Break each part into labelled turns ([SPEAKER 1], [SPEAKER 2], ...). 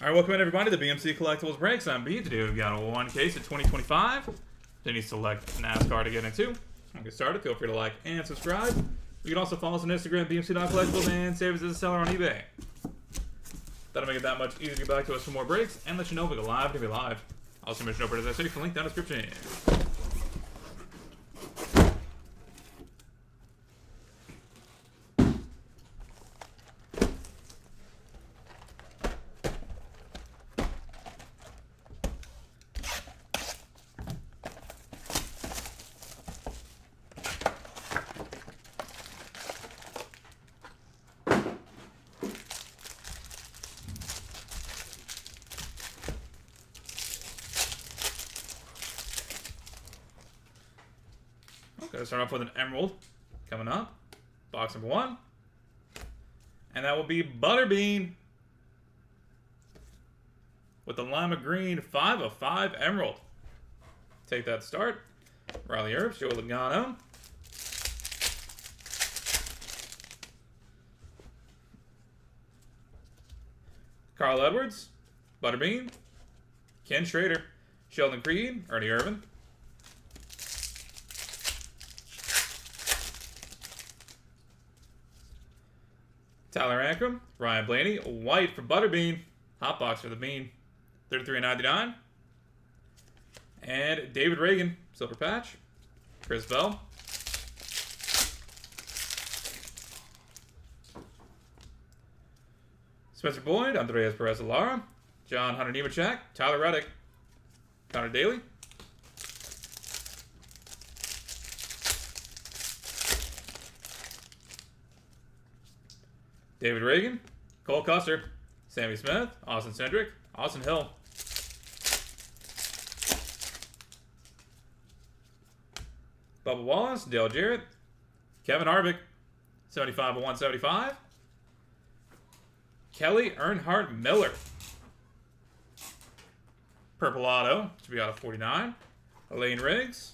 [SPEAKER 1] All right, welcome in everybody to the BMC Collectibles Breaks. I'm B. Today we've got one case of 2025. Then you select NASCAR to get into. I'll get started. Feel free to like and subscribe. You can also follow us on Instagram, BMC.collectibles, and save us as a seller on eBay. That'll make it that much easier to get back to us for more breaks and let you know if we go live, if we live. Also, mention over as I say, for link down in the description. Okay, start off with an emerald coming up. Box number 1. And that will be Butterbean with the lima green 5 of 5 emerald. Take that start. Riley Herbst, Joe Logano. Carl Edwards, Butterbean. Ken Schrader, Sheldon Creed, Ernie Irvin. Tyler Ankrum, Ryan Blaney, white for Butterbean, hot box for the bean, $33.99. And David Reagan, silver patch. Chris Bell. Spencer Boyd, Andreas Perez-Lara, John Hunter Nemechek, Tyler Reddick, Connor Daly. David Reagan, Cole Custer, Sammy Smith, Austin Cindric, Austin Hill. Bubba Wallace, Dale Jarrett, Kevin Harvick, 75 of 175. Kelly Earnhardt Miller. Purple Auto, to be out of 49. Elaine Riggs.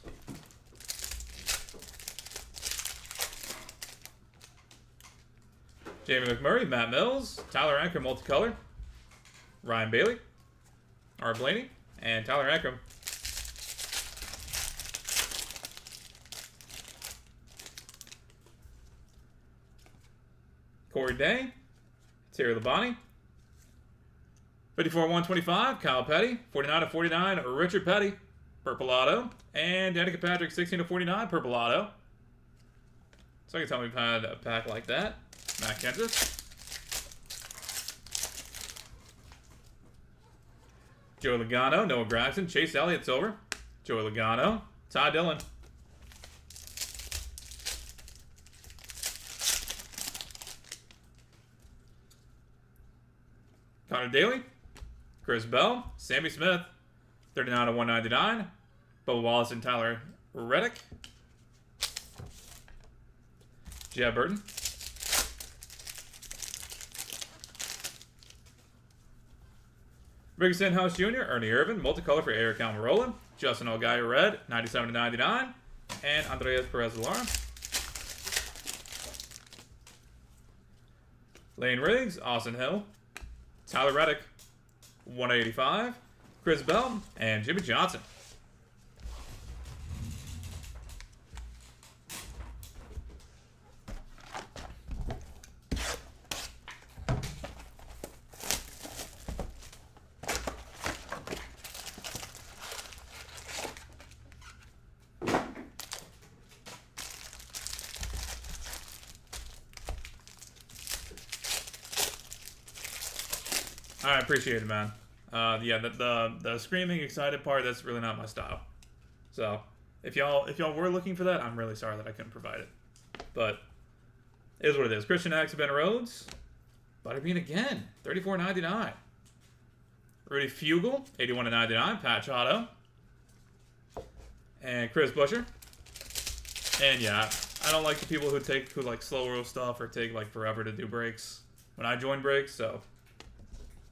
[SPEAKER 1] Jamie McMurray, Matt Mills, Tyler Ankrum multicolor, Ryan Bailey, R. Blaney, and Tyler Ankrum. Corey Day, Terry Labonte, 54 125, Kyle Petty, 49 of 49, Richard Petty, purple auto, and Danica Patrick, 16 of 49, purple auto. So I can tell we've had a pack like that. Matt Kenseth. Joey Logano, Noah Gragson, Chase Elliott silver. Joey Logano, Ty Dillon. Connor Daly, Chris Bell, Sammy Smith, 39 of 199. Bubba Wallace and Tyler Reddick. Jeb Burton. Ricky Stenhouse Jr., Ernie Irvin, multicolor for Eric Almirola, Justin Allgaier red, 97 of 99, and Andreas Perez-Lara. Lane Riggs, Austin Hill, Tyler Reddick, 185, Chris Bell, and Jimmy Johnson. I appreciate it, man. Yeah, the screaming excited part, that's really not my style. So if y'all were looking for that, I'm really sorry that I couldn't provide it. But it is what it is. Christian X, Ben Rhodes, Butterbean again, 34.99. Rudy Fugel, 81.99, patch auto, and Chris Buescher. And yeah, I don't like the people who like slow roll stuff or take like forever to do breaks when I join breaks. So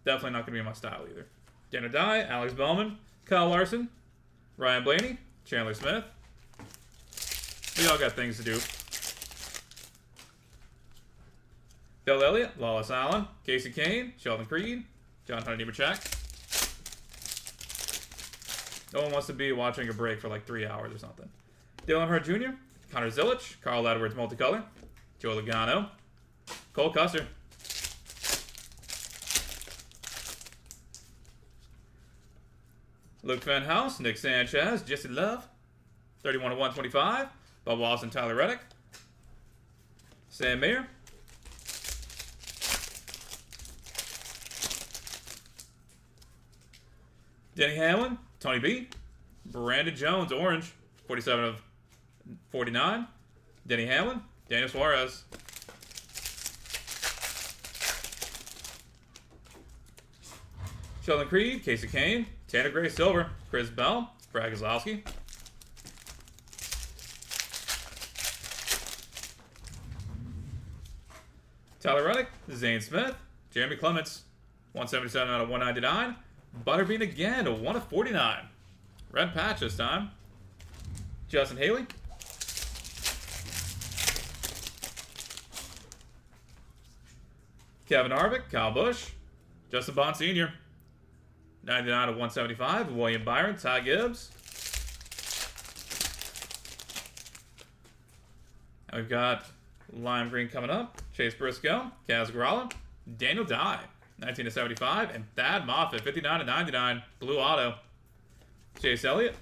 [SPEAKER 1] definitely not going to be my style either. Dana Dye, Alex Bellman, Kyle Larson, Ryan Blaney, Chandler Smith. We all got things to do. Dale Elliott, Lawless Allen, Casey Kane, Sheldon Creed, John Hunter Nemechek. No one wants to be watching a break for like 3 hours or something. Dale Earnhardt Jr., Connor Zilic, Carl Edwards Multicolor, Joe Logano, Cole Custer. Luke Van House, Nick Sanchez, Jesse Love, 31/125, Bob Wilson, Tyler Reddick, Sam Mayer, Denny Hamlin, Tony B, Brandon Jones, orange, 47/49, Denny Hamlin, Daniel Suarez. Sheldon Creed, Casey Kane, Tanner Gray Silver, Chris Bell, Brad Keselowski. Tyler Reddick, Zane Smith, Jeremy Clements, 177/199. Butterbean again, a 1/49. Red patch this time. Justin Haley. Kevin Harvick, Kyle Busch, Justin Bond Sr., 99/175. William Byron, Ty Gibbs. And we've got lime green coming up. Chase Briscoe, Kaz Gralla, Daniel Dye, 19/75, and Thad Moffitt, 59/99. Blue auto. Chase Elliott.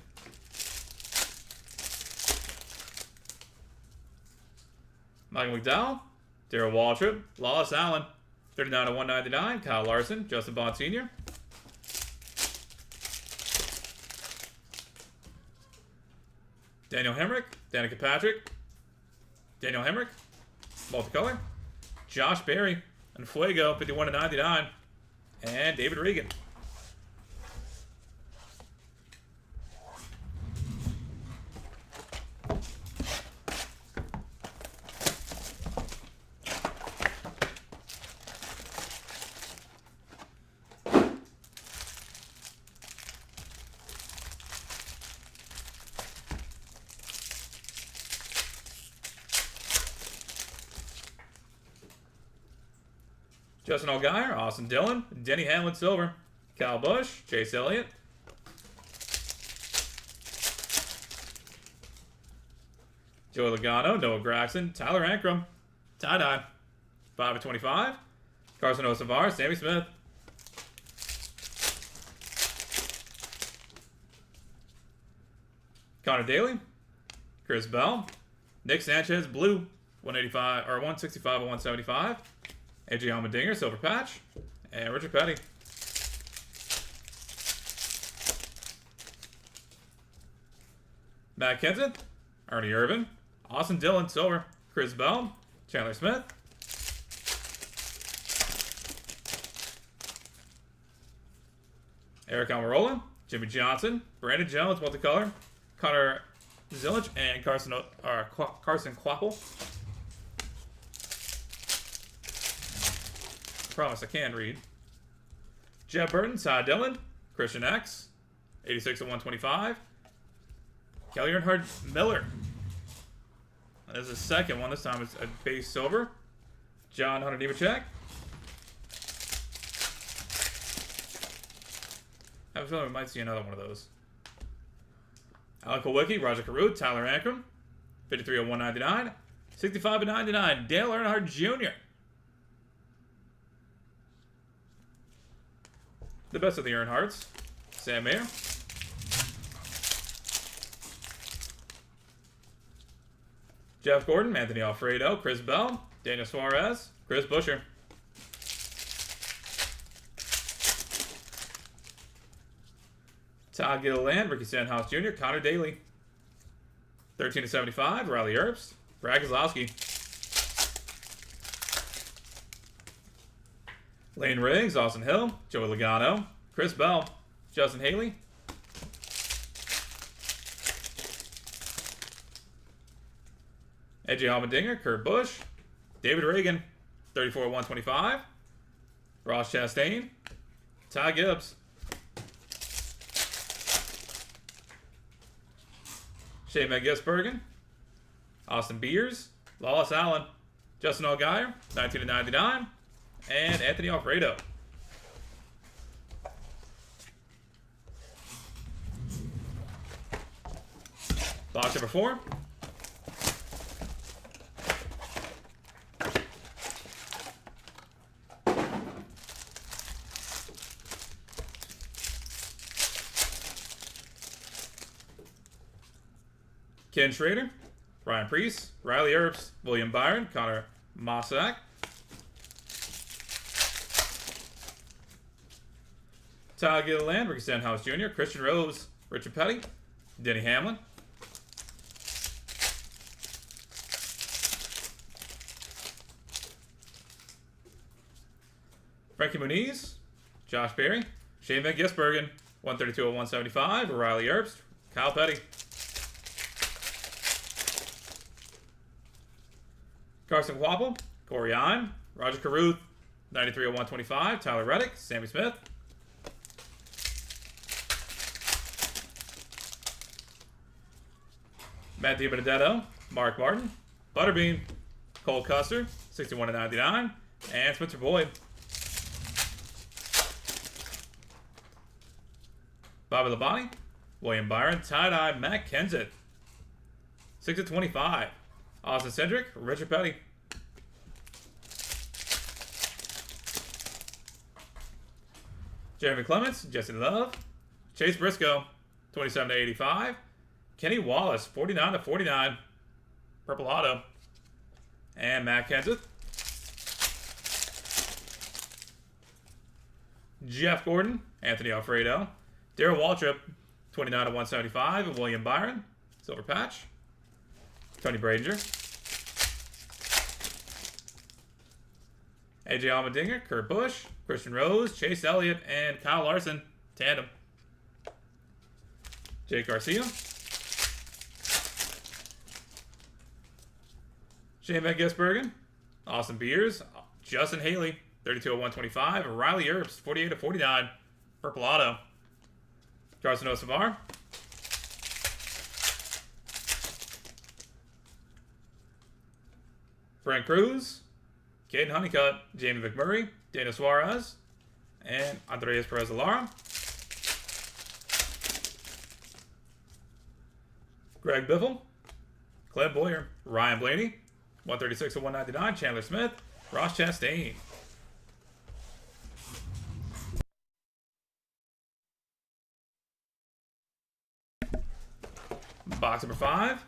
[SPEAKER 1] Michael McDowell, Darrell Waltrip, Lawless Allen, 39/199. Kyle Larson, Justin Bond Sr., Daniel Hemrick, Danica Patrick, Daniel Hemrick, multicolor, Josh Berry, and Fuego, 51/99, and David Regan. Justin Allgaier, Austin Dillon, Denny Hamlin Silver, Kyle Busch, Chase Elliott, Joey Logano, Noah Gragson, Tyler Ankrum, tie-dye, 5/25, Carson Osavar, Sammy Smith, Connor Daly, Chris Bell, Nick Sanchez, blue, 185 or 165/175. AJ Allmendinger, silver patch, and Richard Petty. Matt Kenseth, Ernie Irvin, Austin Dillon, silver, Chris Bell, Chandler Smith, Eric Almirola, Jimmy Johnson, Brandon Jones, multicolor, Connor Zilic, and Carson Kvapil. Promise I can read. Jeff Burton, Ty Dillon, Christian X, 86/125. Kelly Earnhardt Miller. That is the second one. This time it's a base silver. John Hunter Nemechek. I have a feeling we might see another one of those. Alec Kowicki, Roger Carew, Tyler Ankrum, 53/199. 65/99. Dale Earnhardt Jr. The best of the Earnhardts. Sam Mayer. Jeff Gordon, Anthony Alfredo, Chris Bell, Daniel Suarez, Chris Buescher. Todd Gilliland, Ricky Stenhouse Jr., Connor Daly. 13/75, Riley Earps, Brad Keselowski. Lane Riggs, Austin Hill, Joey Logano, Chris Bell, Justin Haley. AJ Allmendinger, Kurt Busch, David Reagan, 34/125, Ross Chastain, Ty Gibbs. Shane Gisbergen, Austin Beers, Lawless Allen, Justin Allgaier, 19/99, and Anthony Alfredo. Box number 4. Ken Schrader, Ryan Priest, Riley Earps, William Byron, Connor Mossack, Tyler Gilliland, Ricky Stenhouse Jr., Christian Rose, Richard Petty, Denny Hamlin, Frankie Muniz, Josh Berry, Shane Van Gisbergen, 132 of 175, Riley Earps, Kyle Petty, Carson Quapple, Corey Heim, Roger Caruth, 93 of 125, Tyler Reddick, Sammy Smith, Matt DiBenedetto, Mark Martin, Butterbean, Cole Custer, 61 of 99, and Spencer Boyd. Bobby Labonte, William Byron, tie-dye, Matt Kenseth, 6 of 25. Austin Cedric, Richard Petty. Jeremy Clements, Jesse Love, Chase Briscoe, 27 to 85. Kenny Wallace, 49 to 49. Purple auto. And Matt Kenseth. Jeff Gordon, Anthony Alfredo, Darryl Waltrip, 29 to 175. And William Byron, silver patch. Tony Brazinger, AJ Allmendinger, Kurt Busch, Christian Rose, Chase Elliott, and Kyle Larson, tandem. Jake Garcia, Shane Van Gisbergen, Austin Beers, Justin Haley, 32 of 125, Riley Earps, 48 of 49, purple auto. Carson Osavar, Frank Cruz, Caden Honeycutt, Jamie McMurray, Dana Suarez, and Andreas Perez-Lara. Greg Biffle, Clint Boyer, Ryan Blaney, 136 of 199, Chandler Smith, Ross Chastain. Box number 5.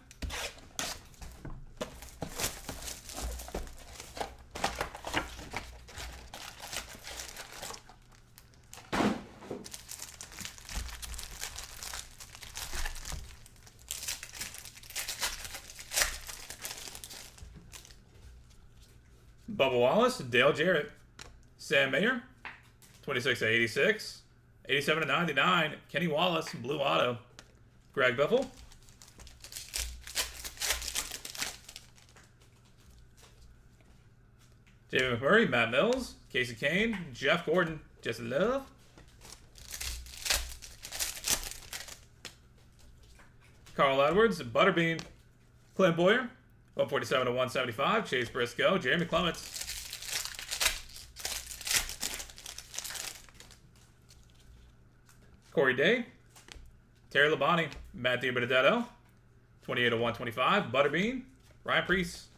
[SPEAKER 1] Bubba Wallace, Dale Jarrett, Sam Mayer, 26 to 86, 87 to 99, Kenny Wallace, blue auto, Greg Biffle, Jamie McMurray, Matt Mills, Casey Kane, Jeff Gordon, Jesse Love, Carl Edwards, Butterbean, Clint Boyer, 147 to 175, Chase Briscoe, Jeremy Clements, Corey Day, Terry Labonte, Matt DiBenedetto, 28 to 125, Butterbean, Ryan Priest,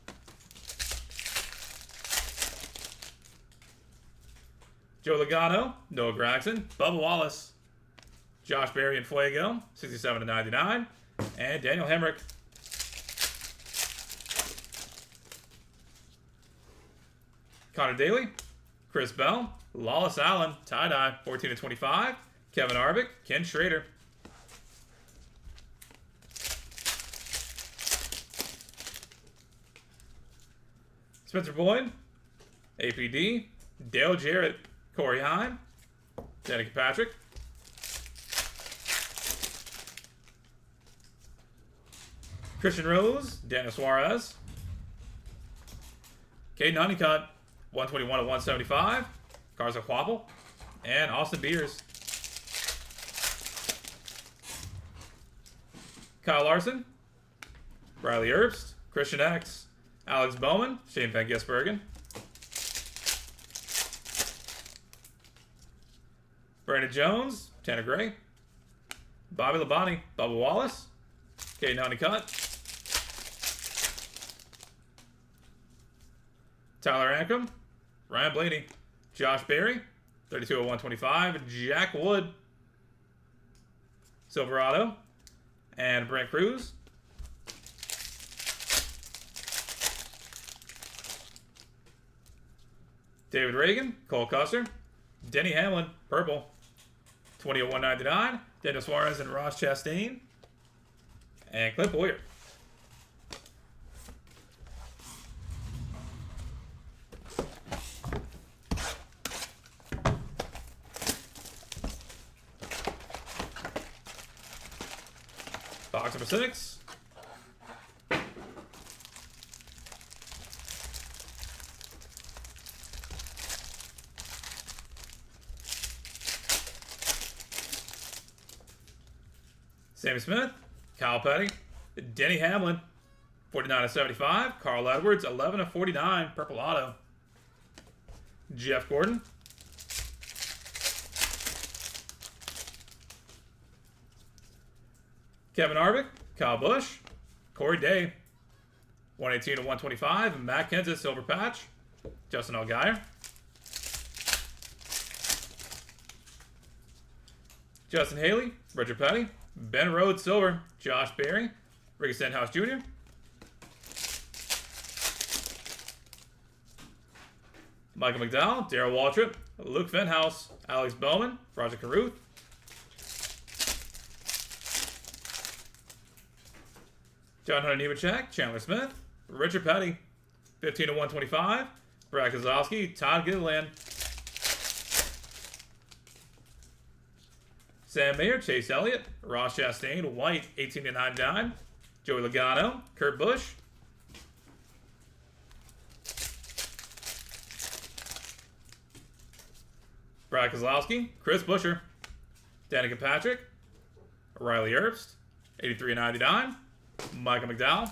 [SPEAKER 1] Joe Logano, Noah Gragson, Bubba Wallace, Josh Berry and Fuego, 67 to 99, and Daniel Hemrick. Connor Daly, Chris Bell, Lawless Allen, tie-dye, 14 to 25, Kevin Harvick, Ken Schrader. Spencer Boyd, APD, Dale Jarrett, Corey Heim, Danica Patrick, Christian Rose, Daniel Suarez, Caden Honeycutt, 121 to 175, Carson Quapple, and Austin Beers. Kyle Larson, Riley Earps, Christian X, Alex Bowman, Shane Van Gisbergen, Brandon Jones, Tanner Gray, Bobby Labonte, Bubba Wallace, Caden Honeycutt. Tyler Ancrum. Ryan Blaney. Josh Berry. 32 of 125. Jack Wood. Silverado. And Brent Cruz. David Reagan. Cole Custer. Denny Hamlin. Purple. 20 of 199. Daniel Suarez and Ross Chastain. And Clint Boyer. Box number 6. Sammy Smith, Kyle Petty, Denny Hamlin, 49 of 75. Carl Edwards, 11 of 49. Purple auto. Jeff Gordon. Kevin Harvick, Kyle Busch, Corey Day, 118 of 125. Matt Kenseth, silver patch. Justin Allgaier. Justin Haley, Richard Petty, Ben Rhodes, silver. Josh Berry, Ricky Stenhouse Jr. Michael McDowell, Darrell Waltrip, Luke Fenhouse, Alex Bowman, Roger Caruth. John Hunter Nemechek, Chandler Smith, Richard Petty, 15 of 125. Brad Keselowski, Todd Gilliland. Sam Mayer, Chase Elliott, Ross Chastain, White, 18 of 99. Joey Logano, Kurt Busch. Brad Keselowski, Chris Buescher, Danica Patrick, Riley Herbst, 83 of 99. Michael McDowell.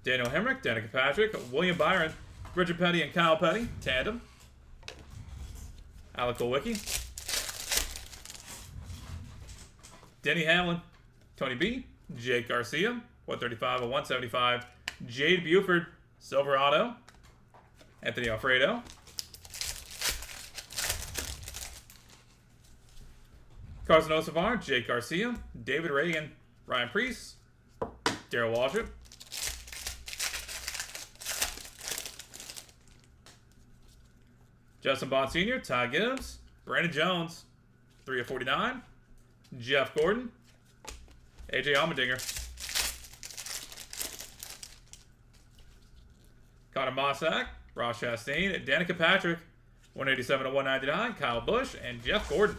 [SPEAKER 1] Daniel Hemrick, Danica Patrick, William Byron, Richard Petty and Kyle Petty, tandem. Alec Kulwicki. Denny Hamlin, Tony B, Jake Garcia, 135 of 175. Jade Buford, silver auto. Anthony Alfredo. Carson Osavar, Jake Garcia, David Reagan, Ryan Preece, Darrell Waltrip. Justin Bond Sr., Ty Gibbs, Brandon Jones, 3 of 49. Jeff Gordon, AJ Allmendinger. Connor Mossack, Ross Chastain, Danica Patrick, 187 of 199. Kyle Busch, and Jeff Gordon.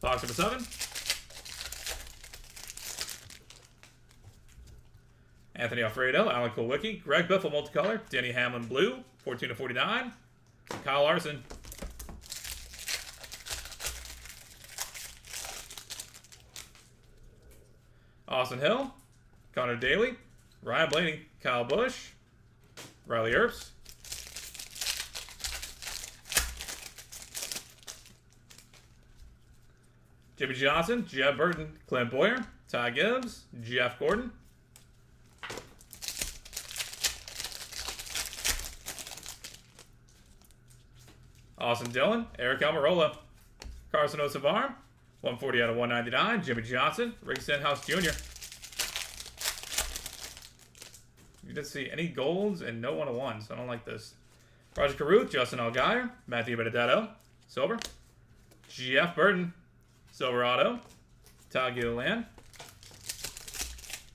[SPEAKER 1] Box number 7. Anthony Alfredo, Alan Kulwicki, Greg Biffle multicolor, Denny Hamlin blue, 14 of 49. Kyle Larson. Austin Hill, Connor Daly, Ryan Blaney, Kyle Busch, Riley Herbst. Jimmy Johnson, Jeb Burton, Clint Boyer, Ty Gibbs, Jeff Gordon. Austin Dillon, Eric Almirola, Carson Osavar, 140 out of 199. Jimmy Johnson, Rick Stenhouse Jr. You didn't see any golds and no 101s. So I don't like this. Roger Caruth, Justin Allgaier, Matthew Benedetto, silver. Jeff Burton, silver auto. Todd Gilliland.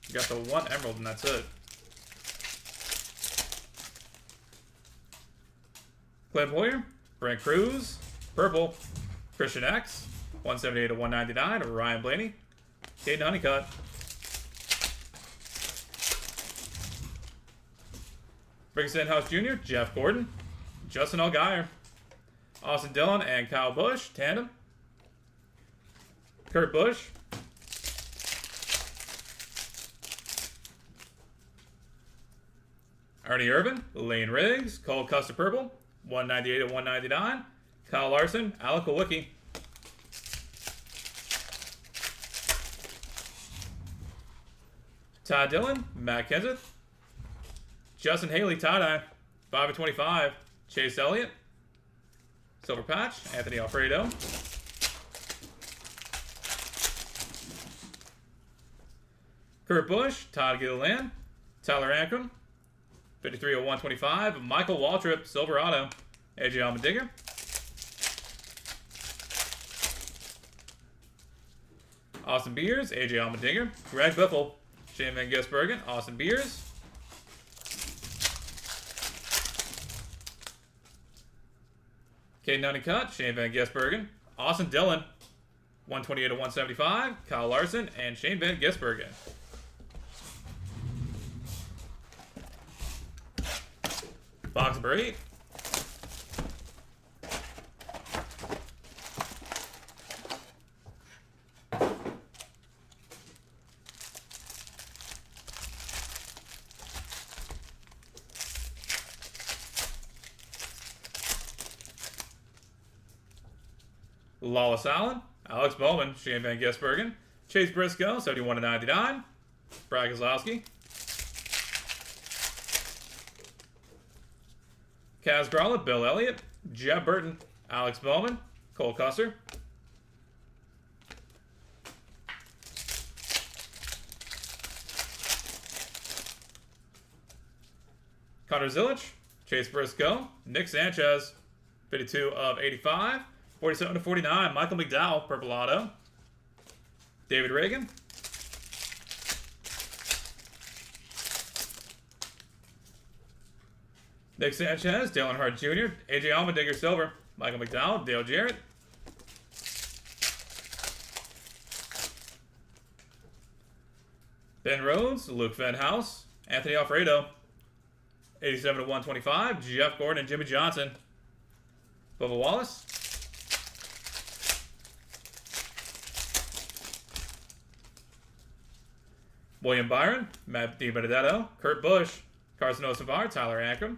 [SPEAKER 1] You got the one emerald and that's it. Clint Boyer, Brent Cruz, purple. Christian X, 178 to 199. Ryan Blaney, Caden Honeycutt. Briggs House Jr., Jeff Gordon, Justin Allgaier, Austin Dillon, and Kyle Busch, tandem. Kurt Busch, Ernie Irvin, Lane Riggs, Cole Custer Purple, 198 of 199. Kyle Larson, Alec Kowicki. Todd Dillon, Matt Kenseth. Justin Haley, tie-dye, 5 of 25. Chase Elliott, silver patch, Anthony Alfredo. Kurt Busch, Todd Gilliland, Tyler Ankrum, 53 of 125. Michael Waltrip, silver auto, AJ Allmendinger. Austin Beers, AJ Allmendinger. Greg Biffle, Shane Van Gisbergen, Austin Beers. Caden Honeycutt, Shane Van Gisbergen. Austin Dillon, 128 of 175. Kyle Larson and Shane Van Gisbergen. Box number 8. Lawless Allen, Alex Bowman, Shane Van Gisbergen, Chase Briscoe, 71 of 99. Brad Keselowski. Kaz Gralla, Bill Elliott, Jeb Burton, Alex Bowman, Cole Custer. Connor Zillich, Chase Briscoe, Nick Sanchez, 52 of 85. 47 of 49, Michael McDowell, purple auto. David Reagan. Nick Sanchez, Dale Earnhardt Jr., AJ Allmendinger, silver. Michael McDowell, Dale Jarrett. Ben Rhodes, Luke Venhouse, Anthony Alfredo, 87 of 125. Jeff Gordon and Jimmy Johnson. Bubba Wallace. William Byron, Matt DiBenedetto, Kurt Busch, Carson Osavar, Tyler Ankrum.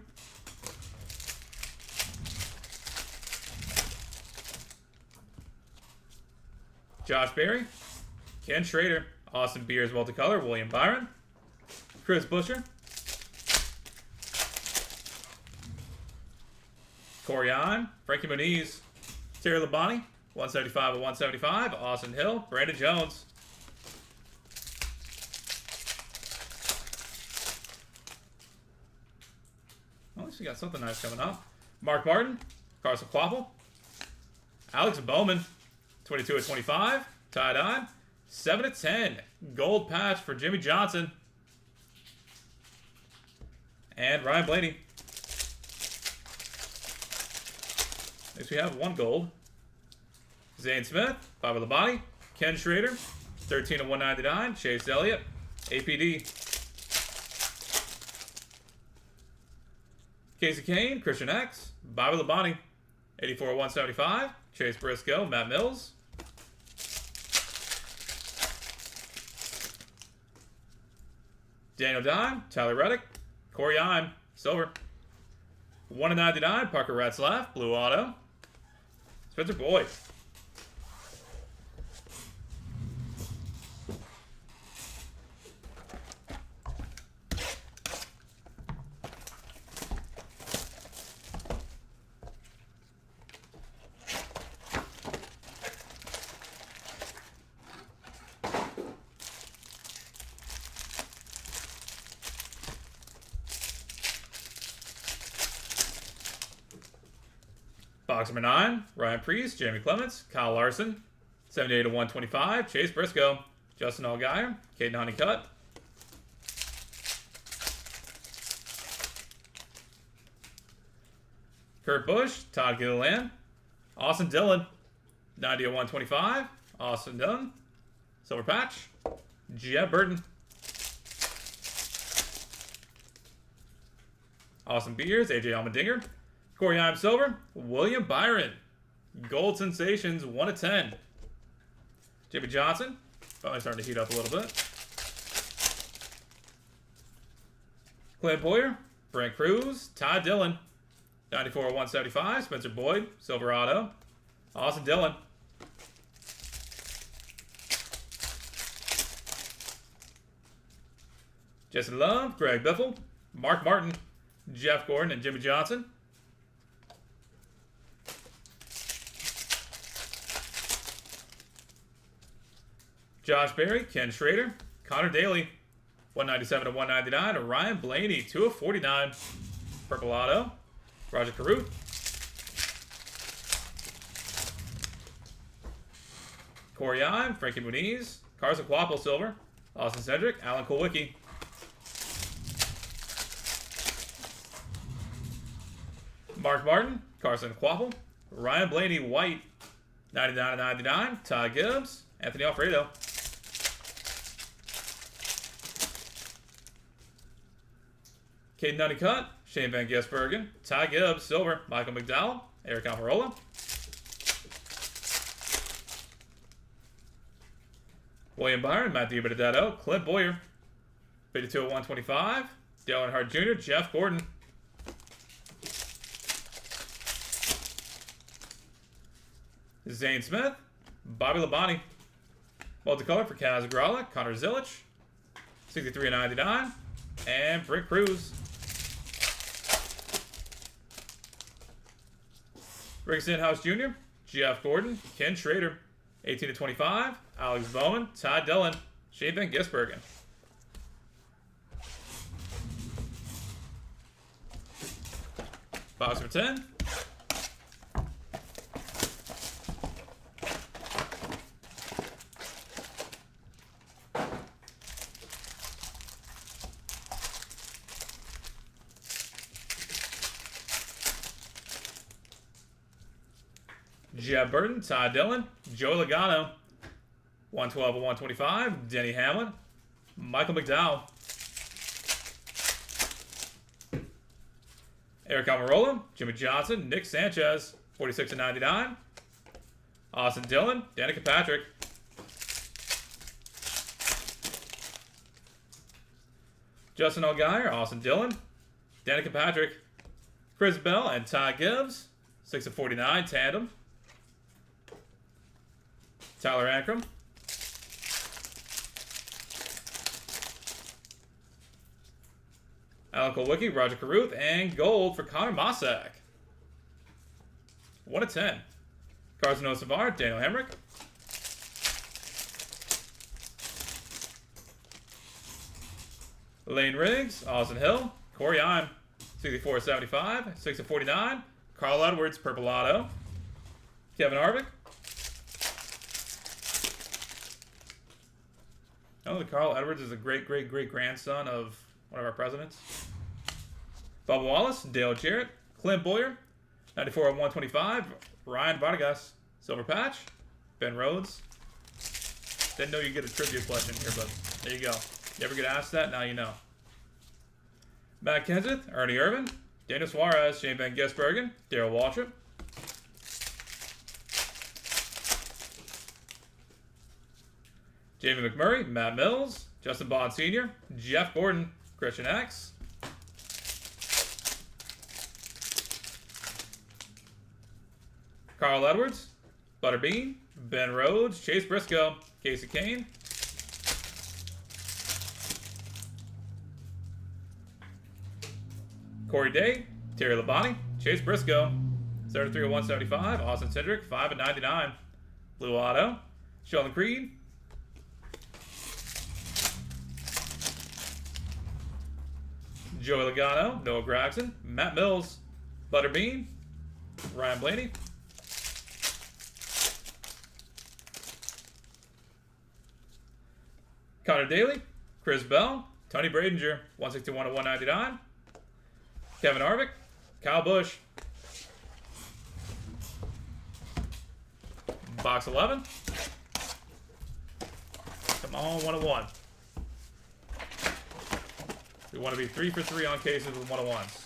[SPEAKER 1] Josh Berry, Ken Schrader, Austin Beers multicolor, William Byron, Chris Buescher, Corey Hahn, Frankie Muniz, Terry Labonte, 175 of 175, Austin Hill, Brandon Jones. At least we got something nice coming up. Mark Martin, Carson Quapple, Alex Bowman, 22 of 25, tie-dye, 7 of 10, gold patch for Jimmy Johnson, and Ryan Blaney. Next we have 1 gold. Zane Smith, 5 of the body, Ken Schrader, 13 of 199, Chase Elliott, APD. Casey Kane, Christian X, Bobby Labonte, 84 of 175, Chase Briscoe, Matt Mills. Daniel Dime, Tyler Reddick, Corey Ime, silver. 1 of 99, Parker Ratzlaff, blue auto. Spencer Boyd. Box number 9, Ryan Preece, Jamie Clements, Kyle Larson, 78 of 125, Chase Briscoe, Justin Allgaier, Caden Honeycutt. Kurt Busch, Todd Gilliland, Austin Dillon, 90 of 125, Austin Dillon, silver patch, Jeb Burton. Austin Beers, AJ Allmendinger. Corey Heim Silver, William Byron. Gold Sensations, 1 of 10. Jimmy Johnson, finally starting to heat up a little bit. Clint Boyer, Brent Cruz, Todd Dillon. 94 of 175, Spencer Boyd, Silverado. Austin Dillon. Jason Love, Greg Biffle, Mark Martin, Jeff Gordon, and Jimmy Johnson. Josh Berry, Ken Schrader, Connor Daly, 197 of 199, Ryan Blaney, 2 of 49, Purple Auto, Roger Caruth. Corey Ime, Frankie Muniz, Carson Quapple Silver, Austin Cedric, Alan Kulwicki. Mark Martin, Carson Quapple, Ryan Blaney White, 99 of 99, Todd Gibbs, Anthony Alfredo. Caden Dunnicott, Shane Van Gisbergen, Ty Gibbs, Silver, Michael McDowell, Eric Almirola. William Byron, Matt DiBenedetto, Clint Boyer, 52 of 125, Dale Earnhardt Jr., Jeff Gordon. Zane Smith, Bobby Labonte, multicolor for Kaz Agrala, Connor Zilich, 63 of 99, and Brick Cruz. Rick Stenhouse Jr., Jeff Gordon, Ken Schrader, 18 of 25, Alex Bowman, Todd Dillon, Shane Van Gisbergen. Box number 10. Jeb Burton, Todd Dillon, Joe Logano, 112 of 125, Denny Hamlin, Michael McDowell, Eric Almirola, Jimmy Johnson, Nick Sanchez, 46 of 99, Austin Dillon, Danica Patrick, Justin Allgaier, Austin Dillon, Danica Patrick, Chris Bell, and Todd Gibbs, 6 of 49, tandem. Tyler Ankrum. Alan Kulwicki, Roger Caruth, and gold for Connor Mossack. 1 of 10. Carson Osavar, Daniel Hemrick. Lane Riggs, Austin Hill, Corey Ime, 64 of 75, 6 of 49. Carl Edwards, Purple Auto. Kevin Harvick. Oh, Carl Edwards is a great-grandson of one of our presidents. Bubba Wallace, Dale Jarrett, Clint Boyer, 94 of 125, Ryan Vargas, Silver Patch, Ben Rhodes. Didn't know you'd get a trivia question here, but there you go. You ever get asked that? Now you know. Matt Kenseth, Ernie Irvin, Daniel Suarez, Shane Van Gisbergen, Darrell Waltrip. Jamie McMurray, Matt Mills, Justin Bond Sr., Jeff Gordon, Christian X. Carl Edwards, Butterbean, Ben Rhodes, Chase Briscoe, Casey Kane. Corey Day, Terry Labonte, Chase Briscoe, 33 of 175, Austin Cedric, 5 of 99. Blue Auto, Sheldon Creed. Joey Logano, Noah Gragson, Matt Mills, Butterbean, Ryan Blaney. Connor Daly, Chris Bell, Tony Bradinger, 161 of 199. Kevin Harvick, Kyle Busch. Box 11. Come on, 1 of 1. We want to be 3 for 3 on cases with 1 of 1s.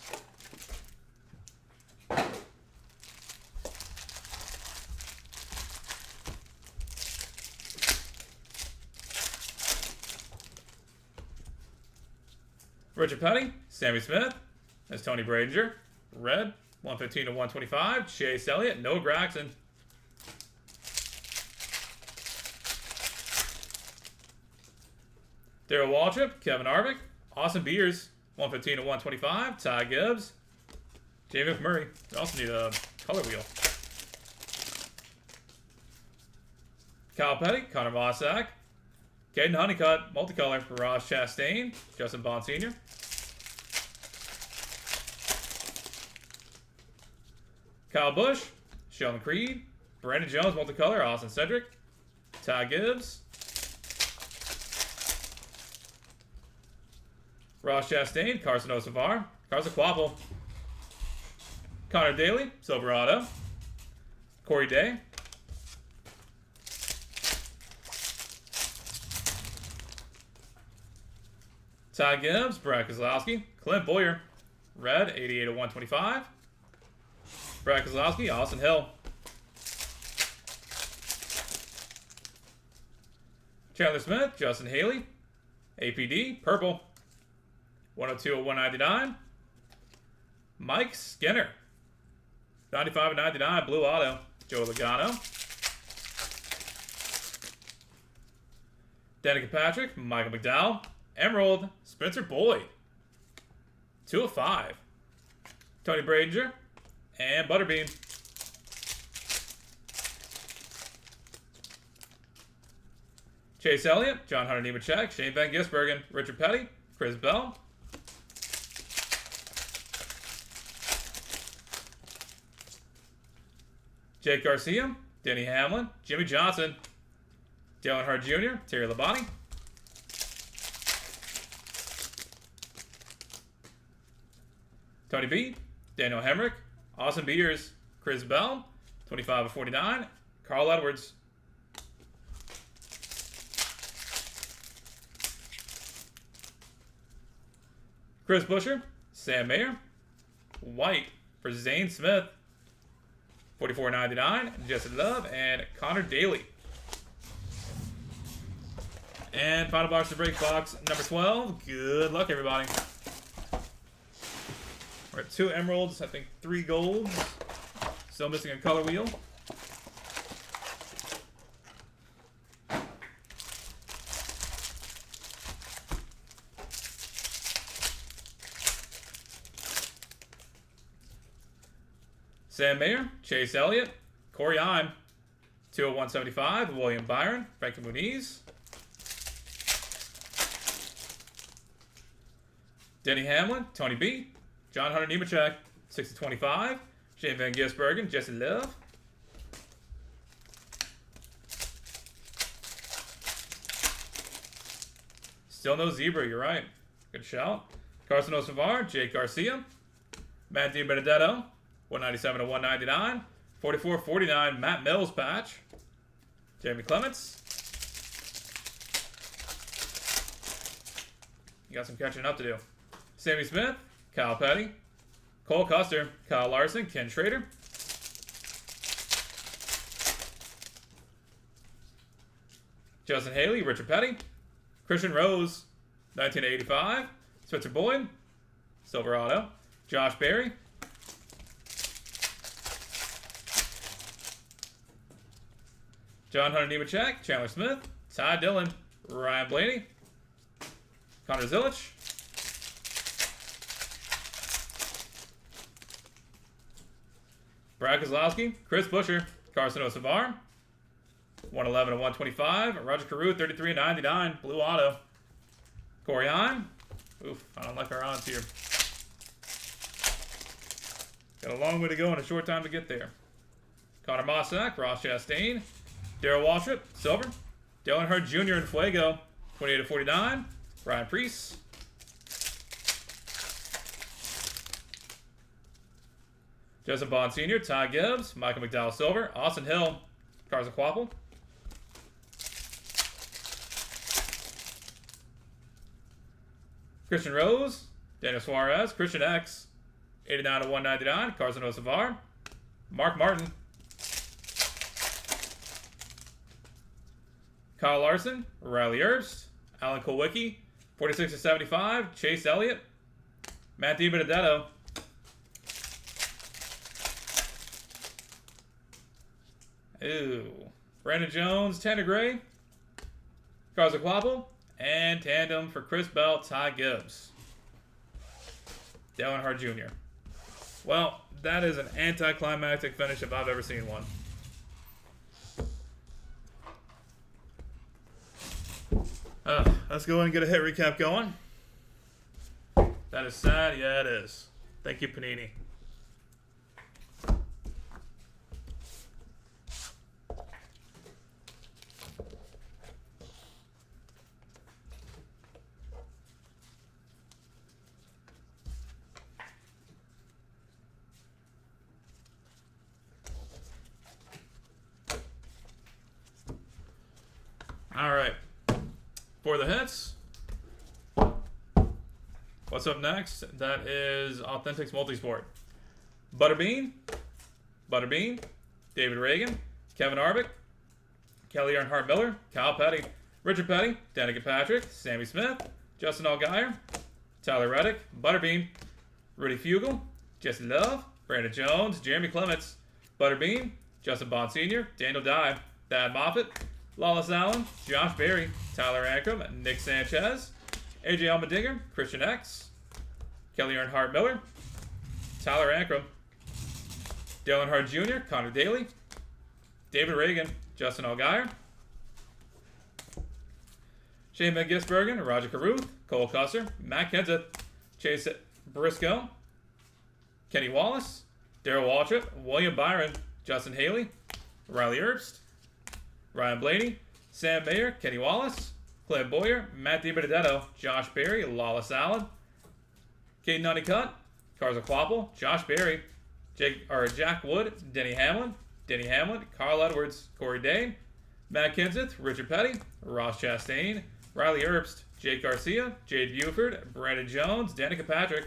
[SPEAKER 1] Richard Petty, Sammy Smith. That's Tony Brazinger. Red, 115 to 125. Chase Elliott, Noah Gregson. Darryl Waltrip, Kevin Harvick. Austin Beers, 115 to 125. Ty Gibbs. Jamie McMurray. We also need a color wheel. Kyle Petty, Connor Mossack. Caden Honeycutt, multicolor for Ross Chastain. Justin Bond Sr. Kyle Busch, Sheldon Creed. Brandon Jones, multicolor, Austin Cedric. Ty Gibbs. Ross Chastain, Carson Osavar. Carson Quapple. Connor Daly, Silverado. Corey Day. Ty Gibbs, Brad Keselowski. Clint Boyer, red, 88 to 125. Brad Keselowski, Austin Hill. Chandler Smith, Justin Haley. APD, purple. 102 of 199. Mike Skinner. 95 of 99, blue auto. Joe Logano. Danica Patrick, Michael McDowell. Emerald, Spencer Boyd. 2 of 5. Tony Brazinger. And Butterbean. Chase Elliott, John Hunter Nemechek, Shane Van Gisbergen, Richard Petty, Chris Bell. Jake Garcia, Denny Hamlin, Jimmy Johnson, Dale Earnhardt Jr., Terry Labonte. Tony B, Daniel Hemrick, Austin Beers, Chris Bell, 25 of 49, Carl Edwards. Chris Buescher, Sam Mayer, white for Zane Smith, 44.99, Jesse Love, and Connor Daly. And final box to break, box number 12. Good luck, everybody. We're at 2 emeralds, I think 3 golds. Still missing a color wheel. Sam Mayer, Chase Elliott, Corey Heim, 2 of 175, William Byron, Frankie Muniz. Denny Hamlin, Tony B, John Hunter Nemechek, 6 of 25, Shane Van Gisbergen, Jesse Love. Still no zebra, you're right. Good shout. Carson Osavar, Jake Garcia, Matt DiBenedetto, 197 to 199. 44.49 Matt Mills patch. Jamie Clements. You got some catching up to do. Sammy Smith, Kyle Petty, Cole Custer, Kyle Larson, Ken Schrader. Justin Haley, Richard Petty, Christian Rose, 1985, Spencer Boyd, Silverado, Josh Berry. John Hunter Nemechek, Chandler Smith, Ty Dillon, Ryan Blaney, Connor Zillich. Brad Keselowski, Chris Buescher, Carson Osavar, 111 to 125. Roger Carew, 33.99, blue auto. Corey Heim. Oof, I don't like our odds here. Got a long way to go and a short time to get there. Connor Mossack, Ross Chastain, Darryl Waltrip, silver. Dale Earnhardt Jr. in Fuego, 28 to 49. Ryan Preece. Justin Bond Sr., Ty Gibbs, Michael McDowell silver. Austin Hill, Carson Quapple. Christian Rose, Daniel Suarez, Christian X, 89 to 199. Carson Osavar. Mark Martin. Kyle Larson, Riley Herbst, Alan Kulwicki, 46 to 75, Chase Elliott, Matt DiBenedetto. Ooh. Brandon Jones, Tanner Gray. Carlos Aquapel. And tandem for Chris Bell, Ty Gibbs. Dale Earnhardt Jr. Well, that is an anticlimactic finish if I've ever seen one. Let's go ahead and get a hit recap going. That is sad. Yeah, it is. Thank you, Panini. All right. For the hits, what's up next? That is Authentics Multisport. Butterbean, David Reagan, Kevin Harvick, Kelly Earnhardt Miller, Kyle Petty, Richard Petty, Danica Patrick, Sammy Smith, Justin Allgaier, Tyler Reddick, Butterbean, Rudy Fugle, Jesse Love, Brandon Jones, Jeremy Clements, Butterbean, Justin Bond Sr., Daniel Dye, Thad Moffitt, Lawless Allen, Josh Berry, Tyler Ankrum, Nick Sanchez, AJ Allmendinger, Christian X, Kelly Earnhardt Miller, Tyler Ankrum, Dale Earnhardt Jr., Connor Daly, David Reagan, Justin Allgaier, Shane Van Gisbergen, Roger Caruth, Cole Custer, Matt Kenseth, Chase Briscoe, Kenny Wallace, Darrell Waltrip, William Byron, Justin Haley, Riley Herbst, Ryan Blaney, Sam Mayer, Kenny Wallace, Clint Boyer, Matt DiBenedetto, Josh Berry, Lawless Allen, Caden Honeycutt, Carlos Aquapel, Josh Berry, Jack Wood, Denny Hamlin, Carl Edwards, Corey Day, Matt Kenseth, Richard Petty, Ross Chastain, Riley Herbst, Jake Garcia, Jade Buford, Brandon Jones, Danica Patrick,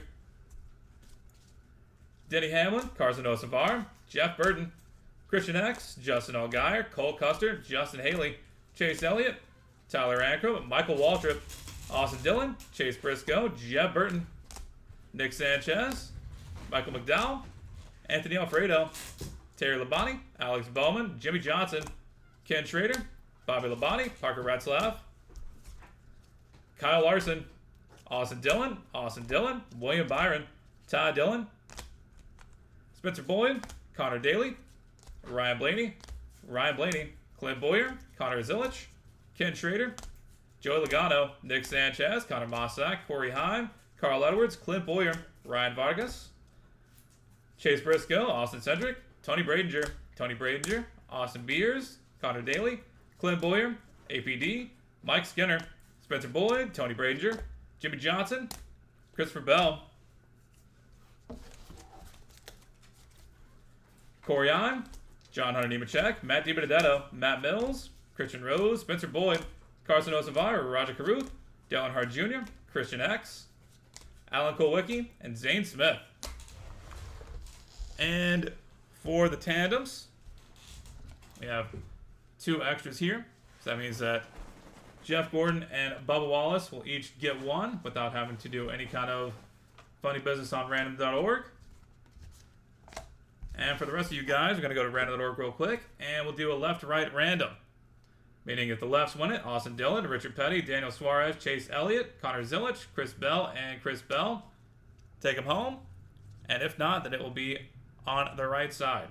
[SPEAKER 1] Denny Hamlin, Carson Osavar, Jeff Burton, Christian X, Justin Allgaier, Cole Custer, Justin Haley, Chase Elliott, Tyler Ankrum, Michael Waltrip, Austin Dillon, Chase Briscoe, Jeb Burton, Nick Sanchez, Michael McDowell, Anthony Alfredo, Terry Labonte, Alex Bowman, Jimmy Johnson, Ken Schrader, Bobby Labonte, Parker Retzlaff, Kyle Larson, Austin Dillon, William Byron, Ty Dillon, Spencer Boyd, Connor Daly, Ryan Blaney, Clint Boyer, Connor Zilich, Ken Schrader, Joey Logano, Nick Sanchez, Connor Mossack, Corey Heim, Carl Edwards, Clint Boyer, Ryan Vargas, Chase Briscoe, Austin Cedric, Tony Bradinger, Austin Beers, Connor Daly, Clint Boyer, APD, Mike Skinner, Spencer Boyd, Tony Bradinger, Jimmy Johnson, Christopher Bell, Corey Heim, John Hunter Nemechek, Matt DiBenedetto, Matt Mills, Christian Rose, Spencer Boyd, Carson Osavar, Roger Caruth, Dale Earnhardt Jr., Christian X, Alan Kulwicki, and Zane Smith. And for the tandems, we have 2 extras here. So that means that Jeff Gordon and Bubba Wallace will each get 1 without having to do any kind of funny business on random.org. And for the rest of you guys, we're going to go to random.org real quick, and we'll do a left-right random. Meaning if the lefts win it, Austin Dillon, Richard Petty, Daniel Suarez, Chase Elliott, Connor Zilich, Chris Bell, and Chris Bell. Take them home. And if not, then it will be on the right side.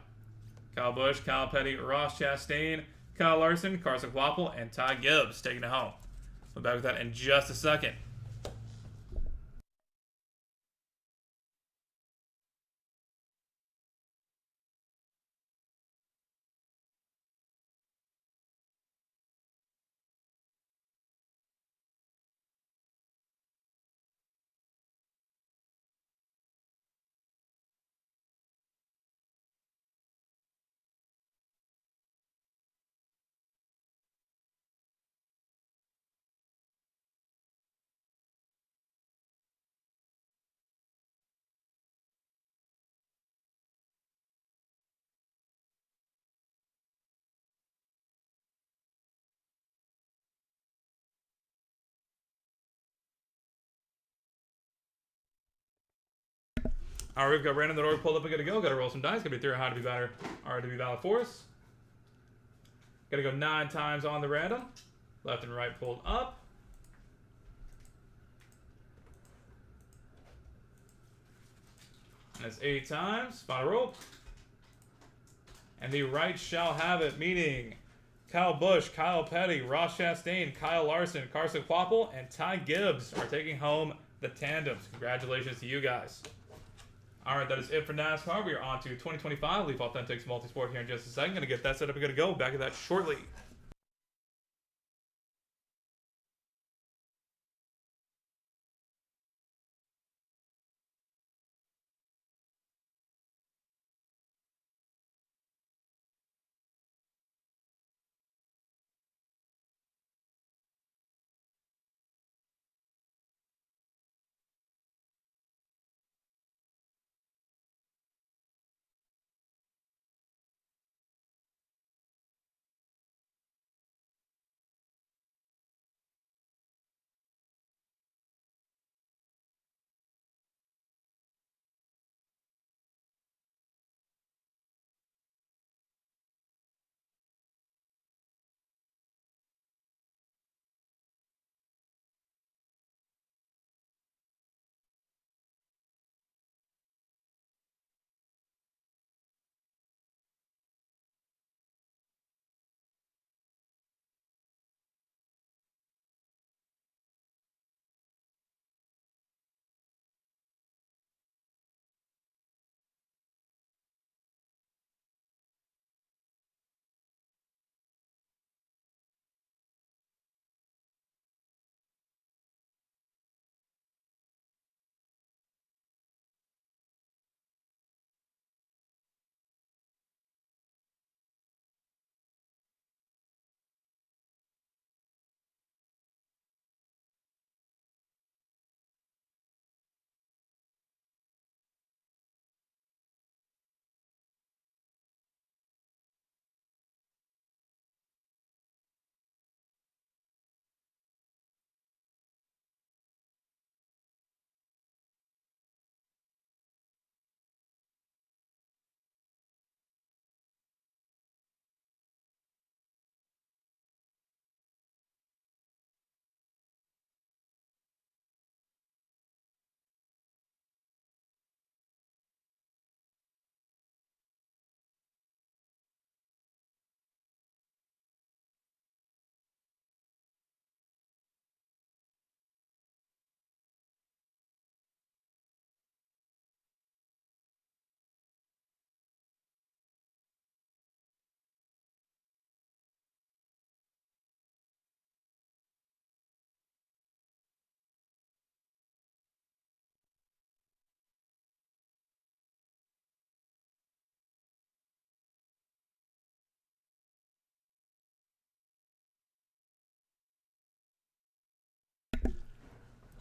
[SPEAKER 1] Kyle Busch, Kyle Petty, Ross Chastain, Kyle Larson, Carson Aquapel, and Ty Gibbs taking it home. We'll be back with that in just a second. All right, we've got random that already pulled up and good to go. Got to roll some dice. Got to be 3 or high to be better, or to be valid for us. Got to go 9 times on the random. Left and right pulled up. And that's 8 times. Final roll. And the right shall have it, meaning Kyle Busch, Kyle Petty, Ross Chastain, Kyle Larson, Carson Kvapil, and Ty Gibbs are taking home the tandems. Congratulations to you guys. All right, that is it for NASCAR. We are on to 2025 Leaf Authentics Multisport here in just a second. Going to get that set up and going to go. Back at that shortly.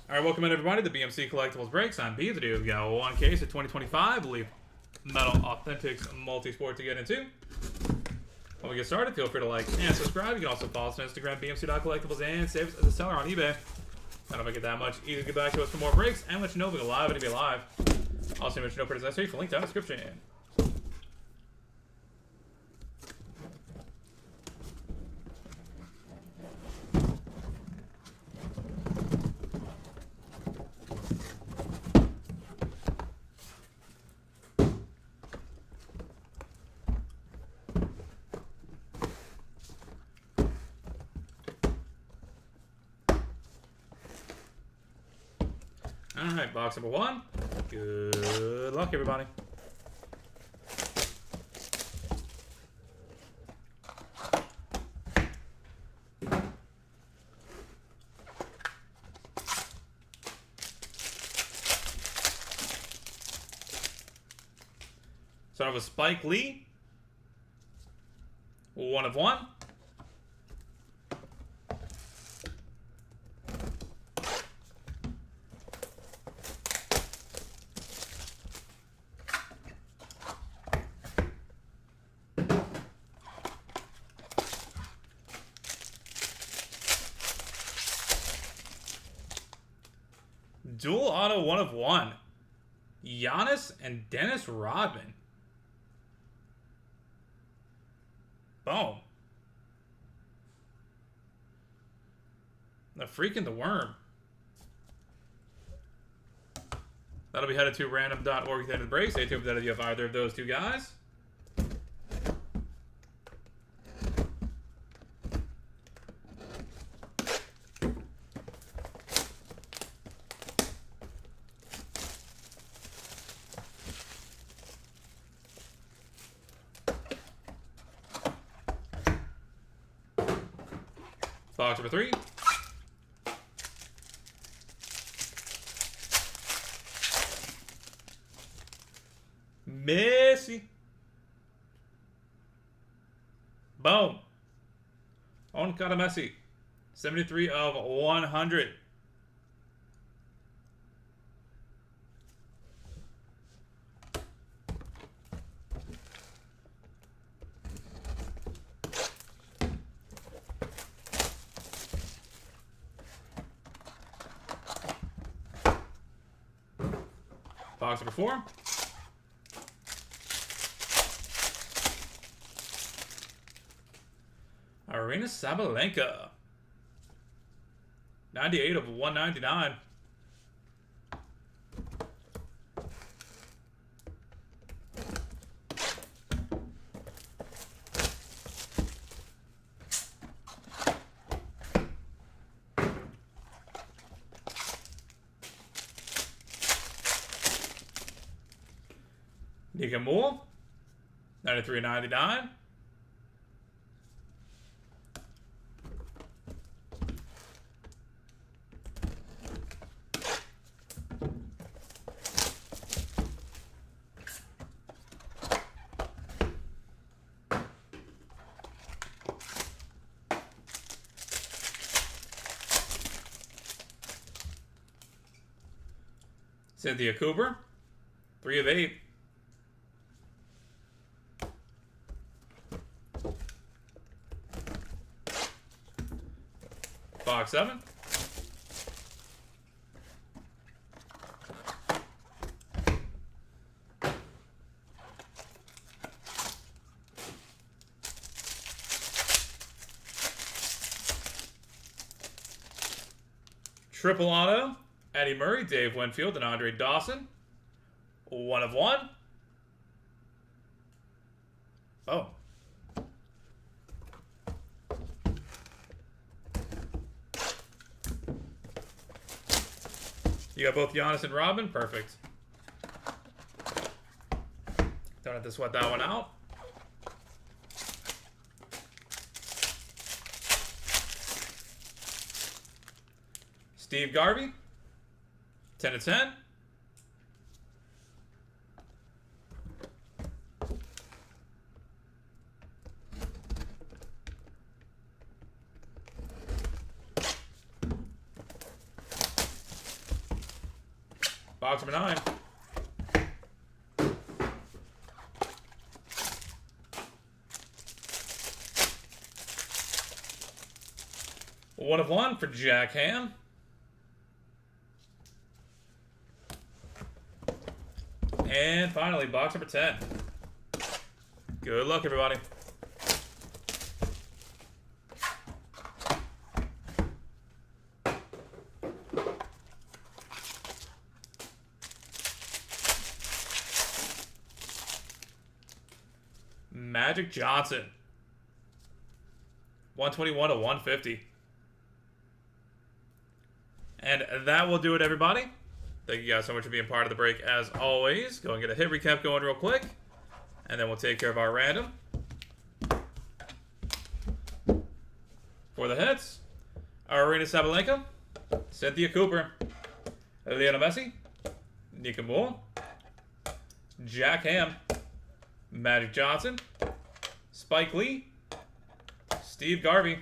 [SPEAKER 1] All right, welcome in everybody to the BMC Collectibles Breaks. I'm B. Today we've got one case of 2025 Leaf Metal Authentics Multisport to get into. When we get started, feel free to like and subscribe. You can also follow us on Instagram, BMC.collectibles, and save us as a seller on eBay. I don't make it that much easier to get back to us for more breaks and let you know if we go live and to be live. Also, let you know for this essay for link down in the description. Alright, box number 1. Good luck, everybody. Start off with Spike Lee. 1 of 1. Dual auto 1 of 1. Giannis and Dennis Rodman. Boom. The freaking the worm. That'll be headed to random.org at the end of the break. Stay tuned for that if you have either of those two guys. Box number 3. Messi. Boom. On Cara Messi. 73 of 100. Box number 4. Arena Sabalenka. 98 of 199. Nika Moore. 93.99. Cynthia Cooper, 3 of 8. Box 7. Triple auto. Eddie Murray, Dave Winfield, and Andre Dawson. 1 of 1. Oh. You got both Giannis and Rodman? Perfect. Don't have to sweat that one out. Steve Garvey. 10 of 10. Box number 9. One of 1 for Jack Ham. And finally, box number 10. Good luck, everybody. Magic Johnson. 121 to 150. And that will do it, everybody. Thank you guys so much for being part of the break as always. Go and get a hit recap going real quick. And then we'll take care of our random. For the hits, Arena Sabalenka, Cynthia Cooper, Lionel Messi, Nika Moore, Jack Ham, Magic Johnson, Spike Lee, Steve Garvey,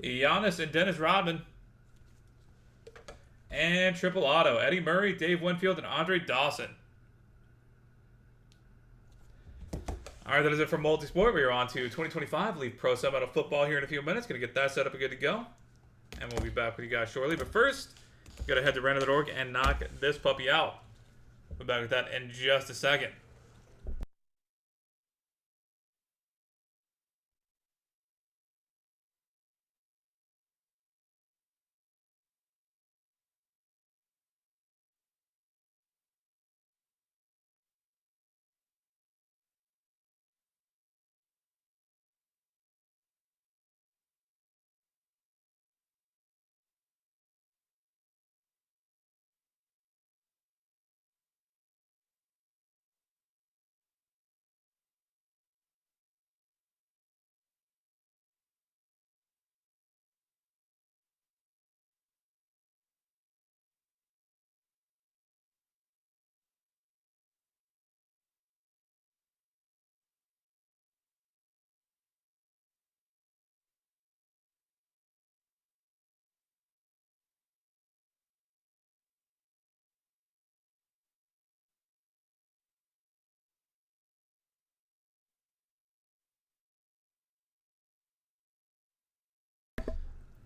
[SPEAKER 1] Giannis and Dennis Rodman, and triple auto, Eddie Murray, Dave Winfield, and Andre Dawson. All right, that is it for Multisport. We are on to 2025 League Pro Semi Football here in a few minutes. Going to get that set up and good to go. And we'll be back with you guys shortly. But first, we've got to head to random.org and knock this puppy out. We'll be back with that in just a second.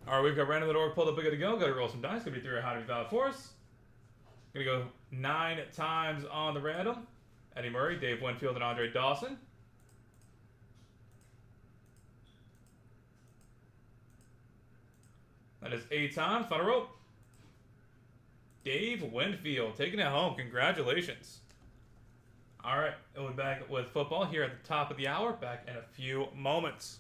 [SPEAKER 1] All right, we've got random the door pulled up. We got to go. Got to roll some dice. Gonna be 3 or high to be valid for us. Gonna go 9 times on the random. Eddie Murray, Dave Winfield, and Andre Dawson. That is 8 times. Final roll. Dave Winfield taking it home. Congratulations. All right, we'll be back with football here at the top of the hour. Back in a few moments.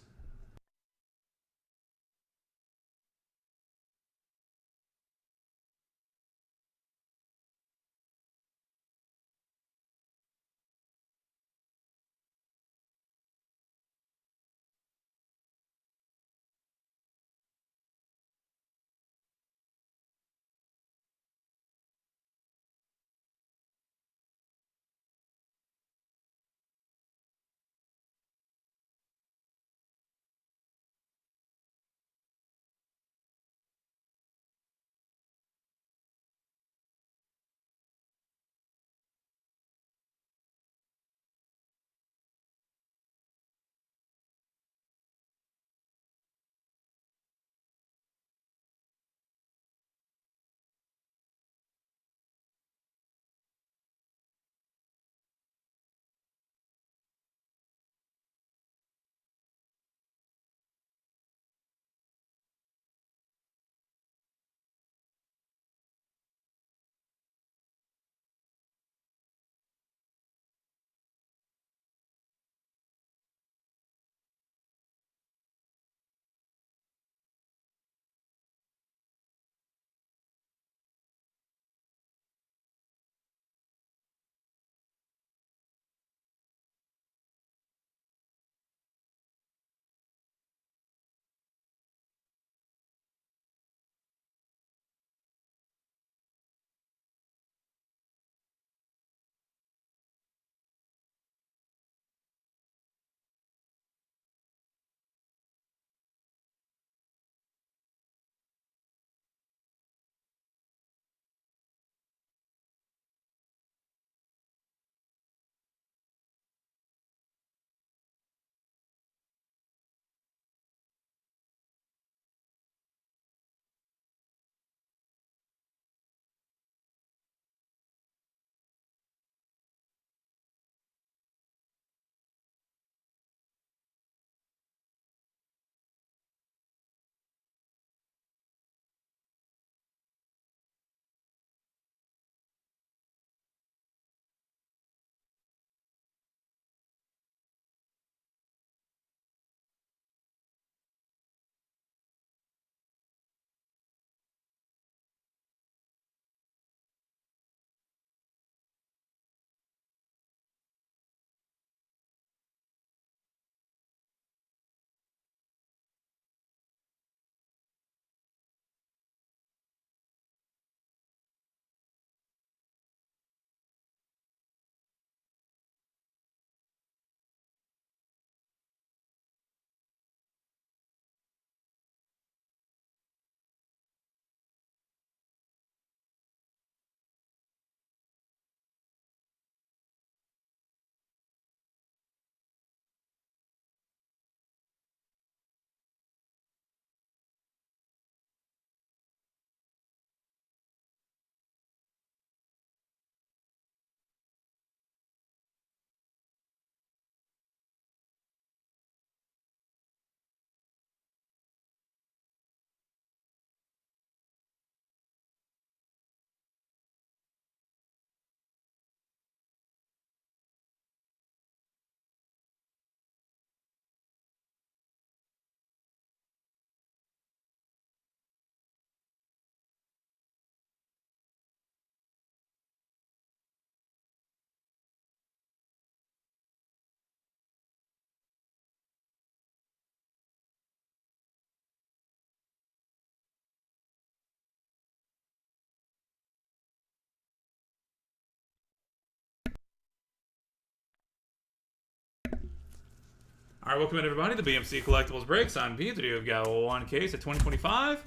[SPEAKER 1] All right, welcome in everybody to BMC Collectibles Breaks. I'm Pete. Today we've got one case of 2025.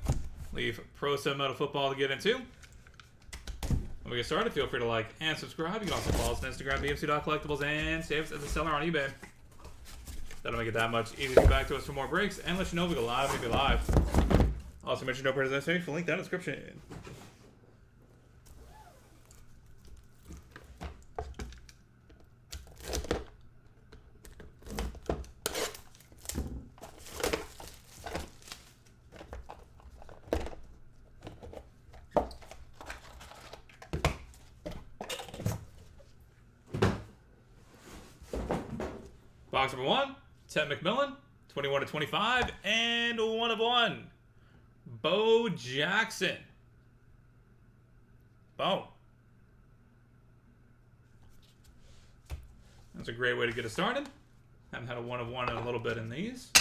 [SPEAKER 1] Leave Pro 7 Metal Football to get into. When we get started, feel free to like and subscribe. You can also follow us on Instagram, bmc.collectibles, and save us as a seller on eBay. That'll make it that much easier to get back to us for more breaks and let you know we go live when we go live. Also mention no purchase necessary for link down in the description. Box number 1, Ted McMillan, 21/25, and 1 of 1. Bo Jackson. Boom. That's a great way to get it started. Haven't had a 1 of 1 in a little bit in these.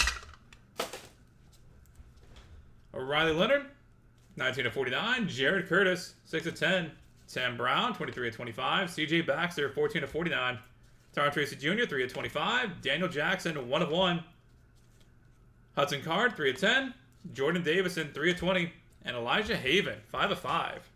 [SPEAKER 1] O'Reilly Leonard, 19/49. Jared Curtis, 6 of 10. Tim Brown, 23/25. CJ Baxter, 14/49. Tyron Tracy Jr., 3 of 25. Daniel Jackson, 1 of 1. Hudson Card, 3 of 10. Jordan Davison, 3 of 20. And Elijah Haven, 5 of 5.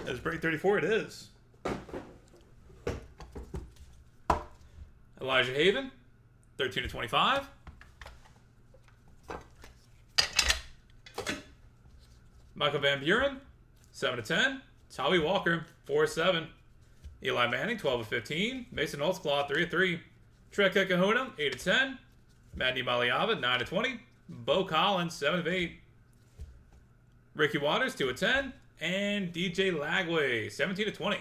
[SPEAKER 1] It's break 34, it is. Elijah Haven, 13/25. Michael Van Buren, 7 of 10. Tolly Walker, 4 of 7. Eli Manning, 12 of 15. Mason Holtzclaw, 3 of 3. Trek Kahuna, 8 of 10. Mandy Maliava, 9 of 20. Bo Collins, 7 of 8. Ricky Waters, 2 of 10. And DJ Lagway, 17/20.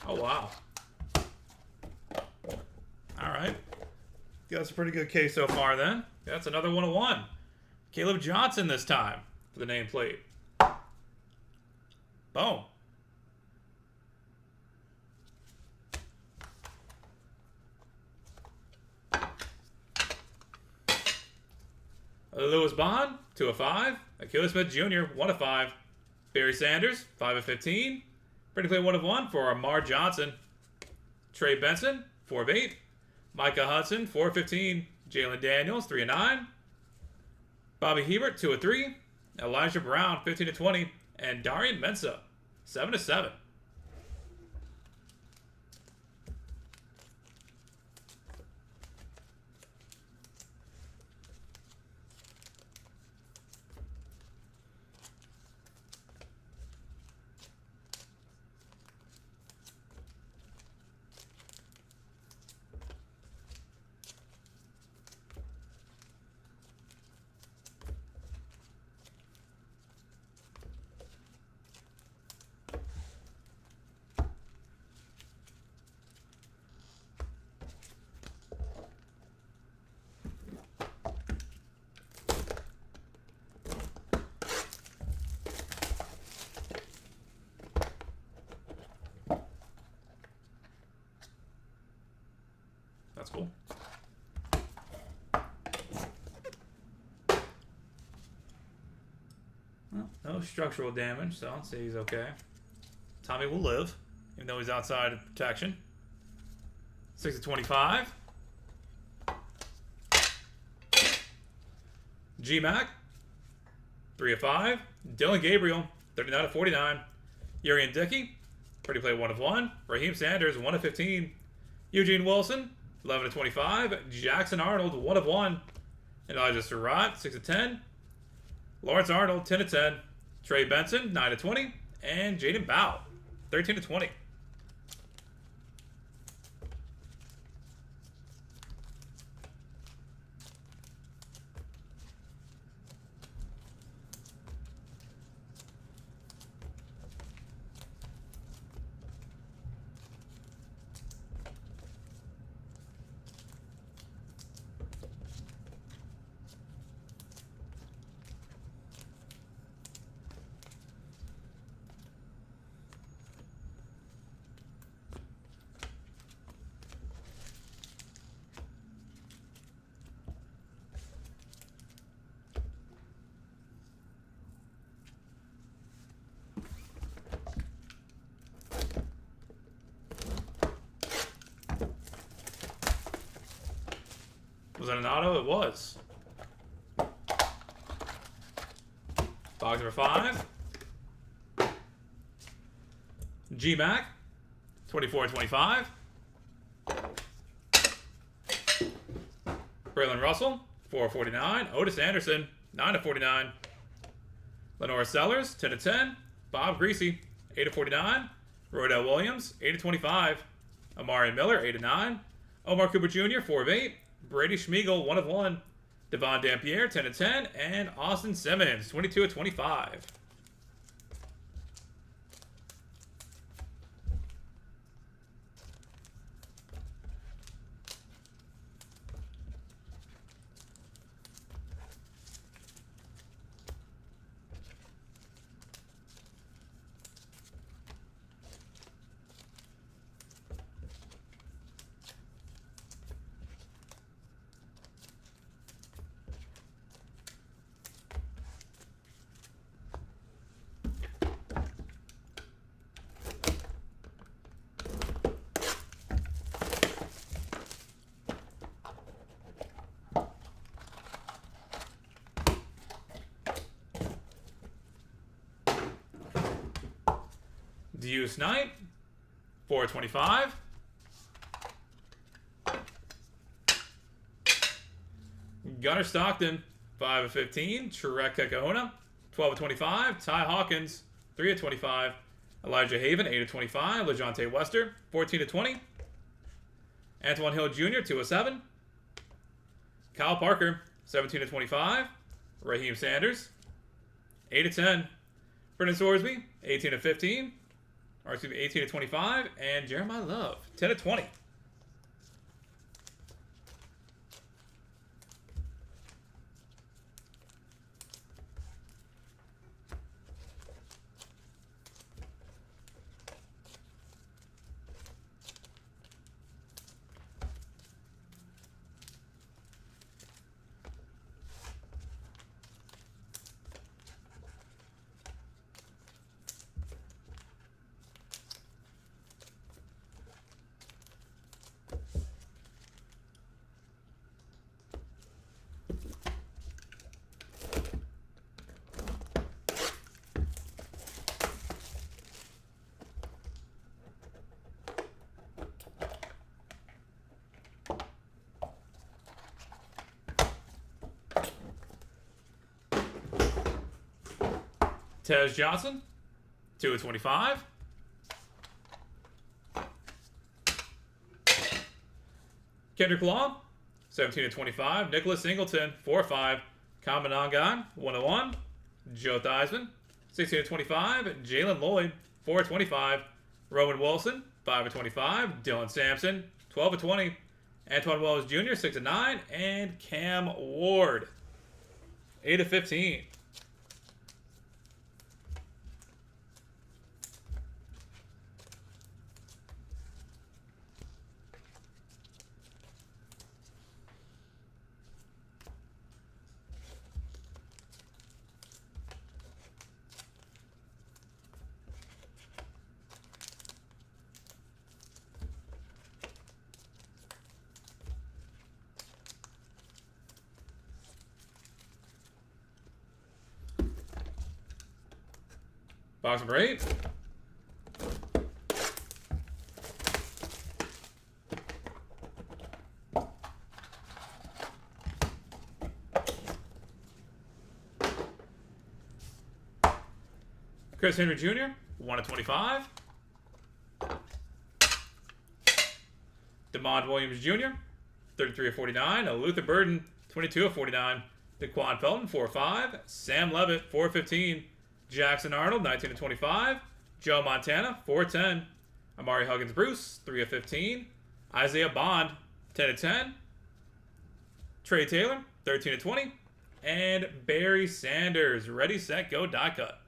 [SPEAKER 1] Oh, wow. All right. That's a pretty good case so far, then. That's another 1 of 1. Caleb Johnson this time for the nameplate. Boom. Lewis Bond, 2 of 5. Achilles Smith Jr., 1 of 5. Barry Sanders, 5 of 15. Pretty play 1 of 1 for Amar Johnson. Trey Benson, 4 of 8. Micah Hudson, 4 of 15. Jalen Daniels, 3 of 9. Bobby Hebert, 2 of 3. Elijah Brown, 15/20. And Darian Mensah, 7 of 7. That's cool. structural damage, so I'll say he's okay. Tommy will live, even though he's outside of protection. 6 of 25. G-Mac. 3 of 5. Dylan Gabriel. 39 of 49. Urian Dickey. Pretty play 1 of 1. Raheem Sanders. 1 of 15. Eugene Wilson. 11 of 25. Jackson Arnold. 1 of 1. Elijah Surratt. 6 of 10. Lawrence Arnold. 10 of 10. Trey Benson. 9 of 20. And Jaden Bow. 13 of 20. Was that an auto? It was. Box number 5. G-Mac. 24-25. Braylon Russell. 4-49. Otis Anderson. 9-49. Lenora Sellers. 10-10. Bob Greasy. 8-49. Roydell Williams. 8-25. Amari Miller. 8-9. Omar Cooper Jr. 4 of 8. Brady Schmiegel, 1 of 1. Devon Dampierre, 10 of 10. And Austin Simmons, 22 of 25. Deuce Knight, 4-25. Gunnar Stockton, 5 of 15. Trek Kekahona, 12 of 25. Ty Hawkins, 3 of 25. Elijah Haven, 8 of 25. LeJontay Wester, 14 of 20. Antoine Hill Jr., 2 of 7. Kyle Parker, 17 of 25. Raheem Sanders, 8 of 10. Brendan Sorsby, 18 of 15. Or excuse me, 18 of 25. And Jeremiah Love, 10 of 20. Tez Johnson, 2 of 25. Kendrick Law, 17 of 25. Nicholas Singleton, 4 of 5. Kamanangan, 1 of 1. Joe Theismann, 16 of 25. Jalen Lloyd, 4 of 25. Roman Wilson, 5 of 25. Dylan Sampson, 12 of 20. Antoine Wells Jr., 6 of 9. And Cam Ward, 8 of 15. Box number 8. Chris Henry Jr., 1/25. DeMond Williams Jr., 33/49. Luther Burden, 22/49. DeQuan Felton, 4/5. Sam Levitt, 4/15. Jackson Arnold, 19/25. Joe Montana, 4/10. Amari Huggins Bruce, 3/15. Isaiah Bond, 10/10. Trey Taylor, 13/20. And Barry Sanders, ready, set, go, die cut.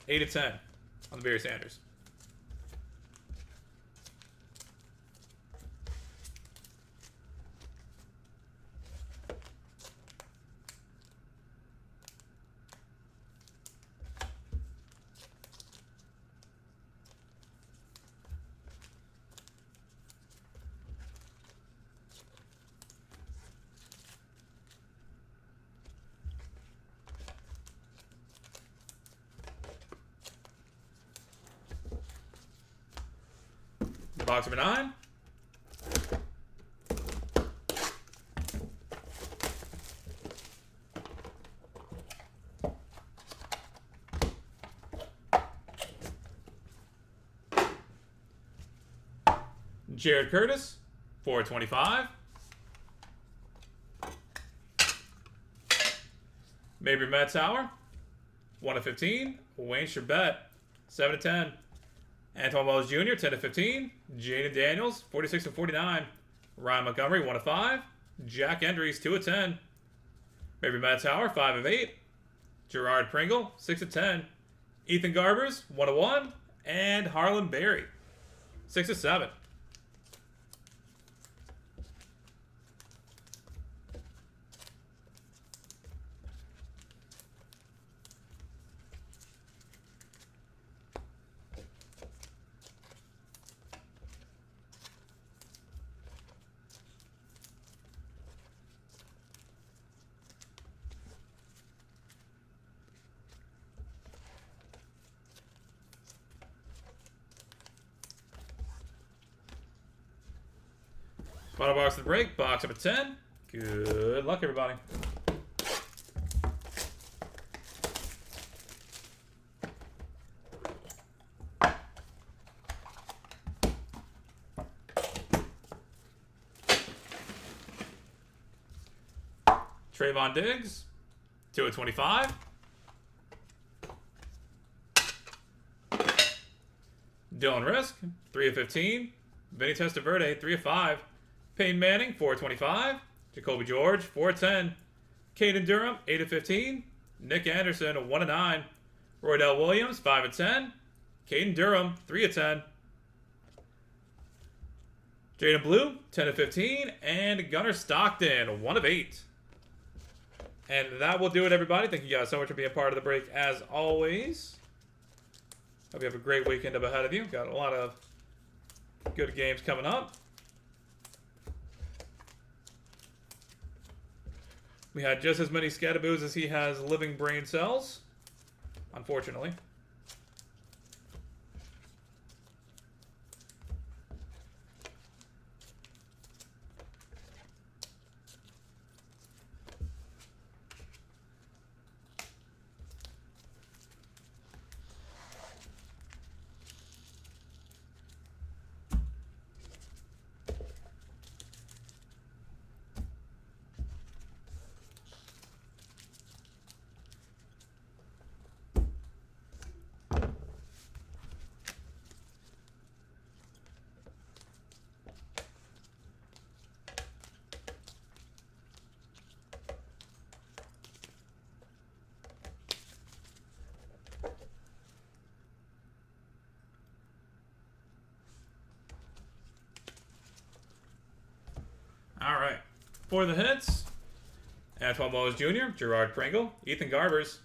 [SPEAKER 1] Eight of 10 on the Barry Sanders. Box number 9. Jared Curtis, 4/25. Mabry Metzauer, 1/15. Wayne Charbet, 7/10. Antoine Wells Jr., 10/15. Jaden Daniels, 46/49. Ryan Montgomery, 1/5. Jack Endries, 2/10. Mabry Metzauer, 5/8. Gerard Pringle, 6/10. Ethan Garbers, 1/1. And Harlan Berry, 6/7. Final box of the break, box number 10. Good luck, everybody. Trayvon Diggs, 2/25. Dylan Risk, 3/15. Vinny Testaverde, 3/5. Peyton Manning, 4/25. Jacoby George, 4/10. Caden Durham, 8/15. Nick Anderson, 1/9. Roydell Williams, 5/10. Caden Durham, 3/10. Jaden Blue, 10/15. And Gunnar Stockton, 1/8. And that will do it, everybody. Thank you guys so much for being part of the break, as always. Hope you have a great weekend up ahead of you. Got a lot of good games coming up. We had just as many Scataboos as he has living brain cells, unfortunately. All right. For the hits, Antoine Wells Jr., Gerard Pringle, Ethan Garbers,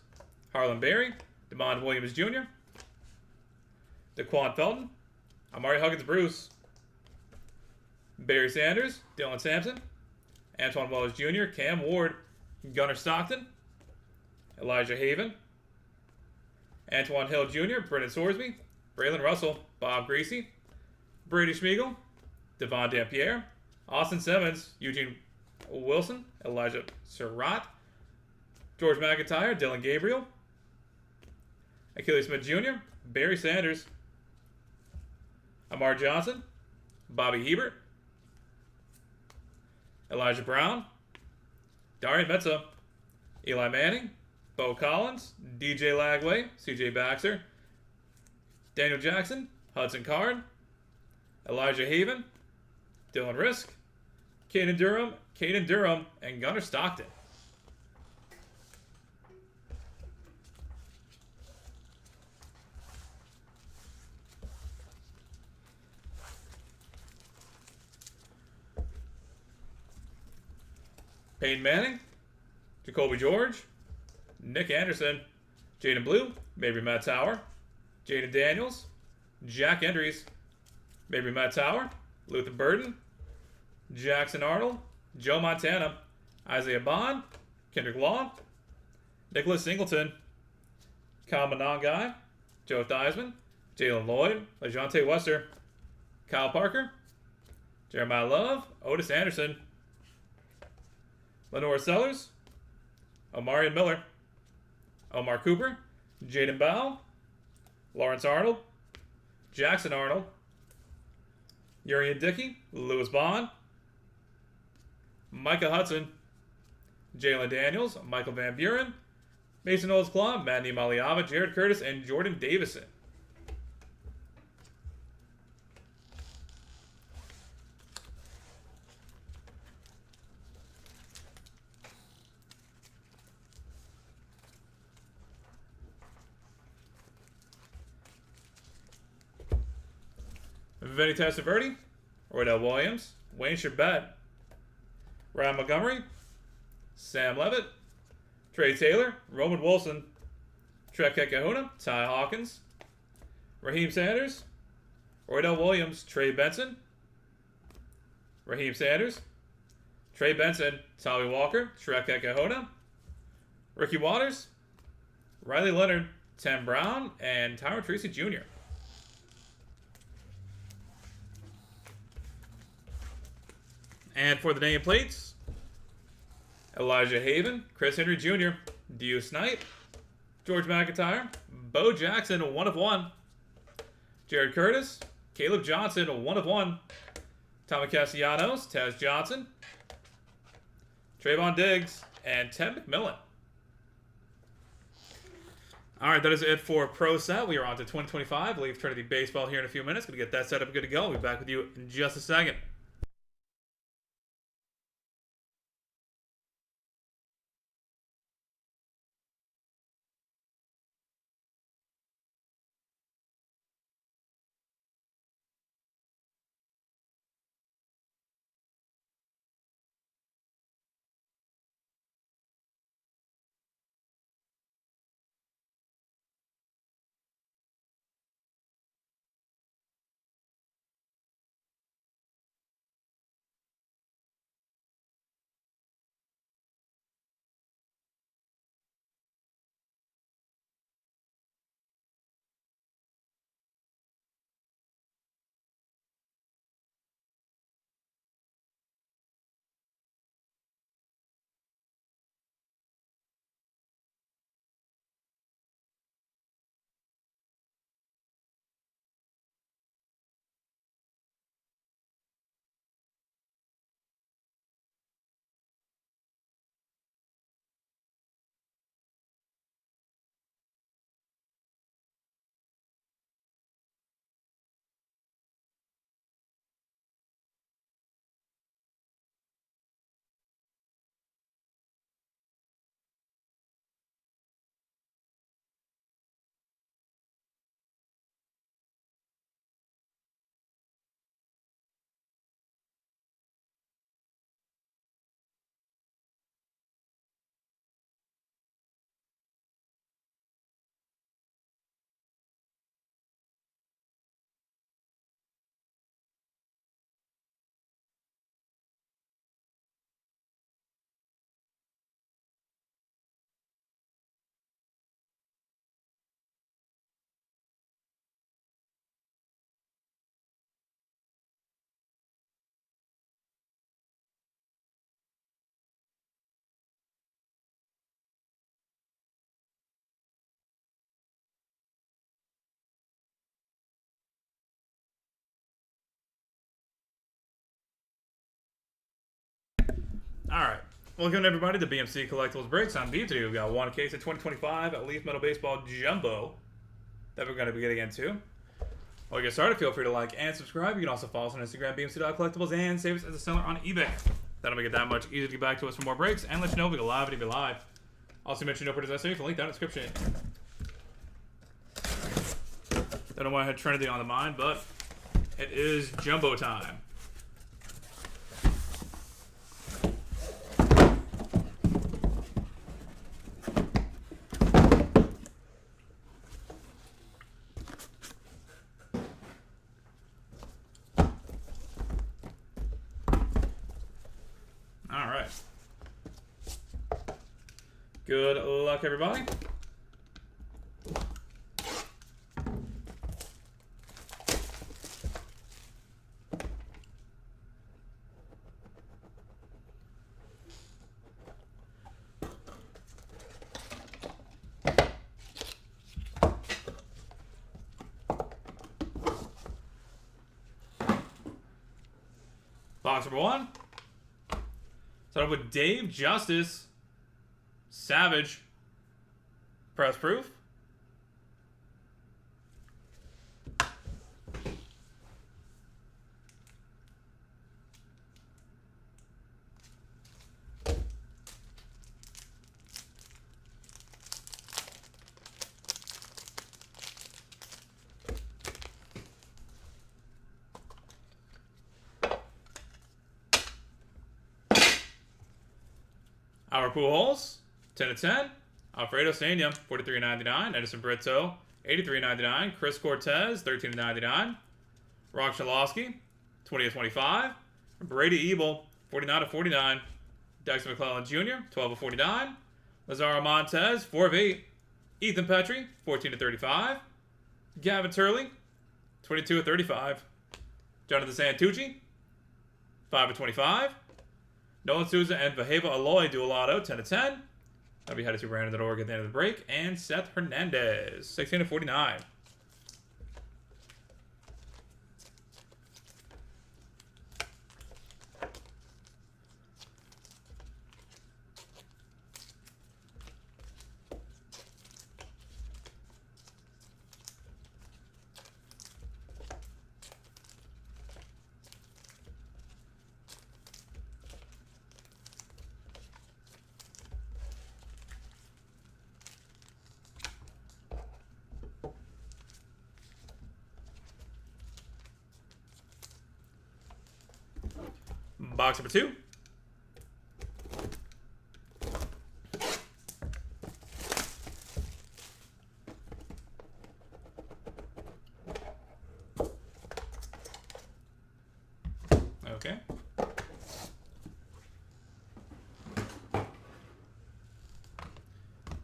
[SPEAKER 1] Harlan Berry, DeMond Williams Jr., DeQuan Felton, Amari Huggins Bruce, Barry Sanders, Dylan Sampson, Antoine Wallace Jr., Cam Ward, Gunnar Stockton, Elijah Haven, Antoine Hill Jr., Brendan Sorsby, Braylon Russell, Bob Greasy, Brady Schmiegel, Devon Dampierre, Austin Simmons, Eugene Wilson, Elijah Surratt, George McIntyre, Dylan Gabriel, Achilles Smith Jr., Barry Sanders, Amar Johnson, Bobby Hebert, Elijah Brown, Darian Metza, Eli Manning, Bo Collins, DJ Lagway, CJ Baxter, Daniel Jackson, Hudson Card, Elijah Haven, Dylan Risk, Caden Durham, and Gunnar Stockton. Peyton Manning, Jacoby George, Nick Anderson, Jaden Blue, Mabry Matt Tower, Jaden Daniels, Jack Endries, Mabry Matt Tower, Luther Burden, Jackson Arnold, Joe Montana, Isaiah Bond, Kendrick Law, Nicholas Singleton, Kyle Monongai, Joe Theismann, Jalen Lloyd, LeJounte Wester, Kyle Parker, Jeremiah Love, Otis Anderson, Lenore Sellers, Omarion Miller, Omar Cooper, Jaden Bow, Lawrence Arnold, Jackson Arnold, Urian Dickey, Lewis Bond, Micah Hudson, Jalen Daniels, Michael Van Buren, Mason Knowles Claw, Manny Maliava, Jared Curtis, and Jordan Davison. Vinny Testaverde, Roydell Williams, Wayne Charbet, Ryan Montgomery, Sam Levitt, Trey Taylor, Roman Wilson, Trek Kahuna, Ty Hawkins, Raheem Sanders, Roydell Williams, Trey Benson, Raheem Sanders, Trey Benson, Tommy Walker, Trek Kahuna, Ricky Waters, Riley Leonard, Tim Brown, and Tyron Tracy Jr. And for the nameplates, Elijah Haven, Chris Henry Jr., Deuce Knight, George McIntyre, Bo Jackson, 1 of 1, Jared Curtis, Caleb Johnson, 1 of 1, Tommy Castellanos, Taz Johnson, Trayvon Diggs, and Ted McMillan. All right, that is it for Pro Set. We are on to 2025. Leave Trinity Baseball here in a few minutes. Going to get that set up good to go. I'll be back with you in just a second. Alright. Welcome everybody to BMC Collectibles Breaks. I'm B. Today we've got one case of 2025 Leaf Metal Baseball Jumbo that we're going to be getting into. While we get started, feel free to like and subscribe. You can also follow us on Instagram, BMC.collectibles, and save us as a seller on eBay. That'll make it that much easier to get back to us for more breaks and let you know if we go live and be live. Also mention no purchase necessary. Link down in the description. Don't know why I had Trinity on the mind, but it is Jumbo time. All right. Good luck, everybody. Box number one. Start up with Dave Justice, Savage, press proof. Our Pujols, 10/10. Alfredo Stadium, 43.99. Edison Brito, 83.99. Chris Cortez, 13.99. Rock Shalosky, 20/25. Brady Ebel, 49/49. Dexter McClellan Jr., 12/49. Lazaro Montez, 4/8. Ethan Petrie, 14/35. Gavin Turley, 22/35. Jonathan Santucci, 5/25. Nolan Souza and Vaheva Aloy dual auto, 10/10. That'll be headed to Brandon.org at the end of the break. And Seth Hernandez, 16/49. Box number two. Okay.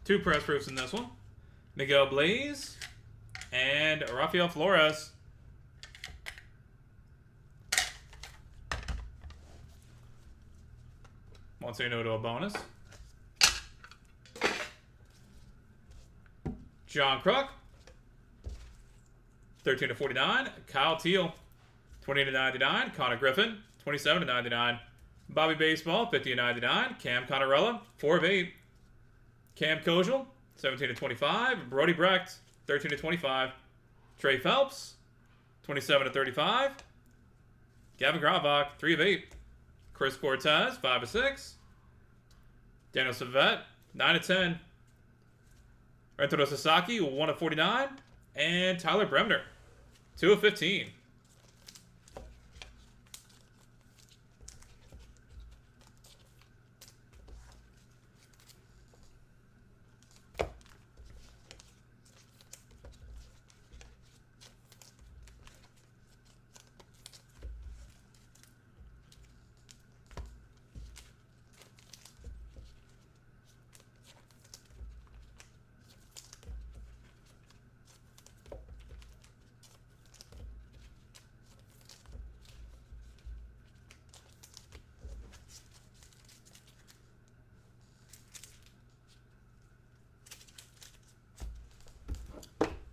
[SPEAKER 1] Two press proofs in this one. Miguel Blaze and Rafael Flores. Won't say no to a bonus. John Kruk, 13/49. Kyle Teal, 20/99. Connor Griffin, 27/99. Bobby Baseball, 50/99. Cam Connorella, 4/8. Cam Kojal, 17/25. Brody Brecht, 13/25. Trey Phelps, 27/35. Gavin Gravak, 3/8. Chris Cortez, 5/6. Daniel Savette, 9/10. Rento Sasaki, 1/49. And Tyler Bremner, 2/15.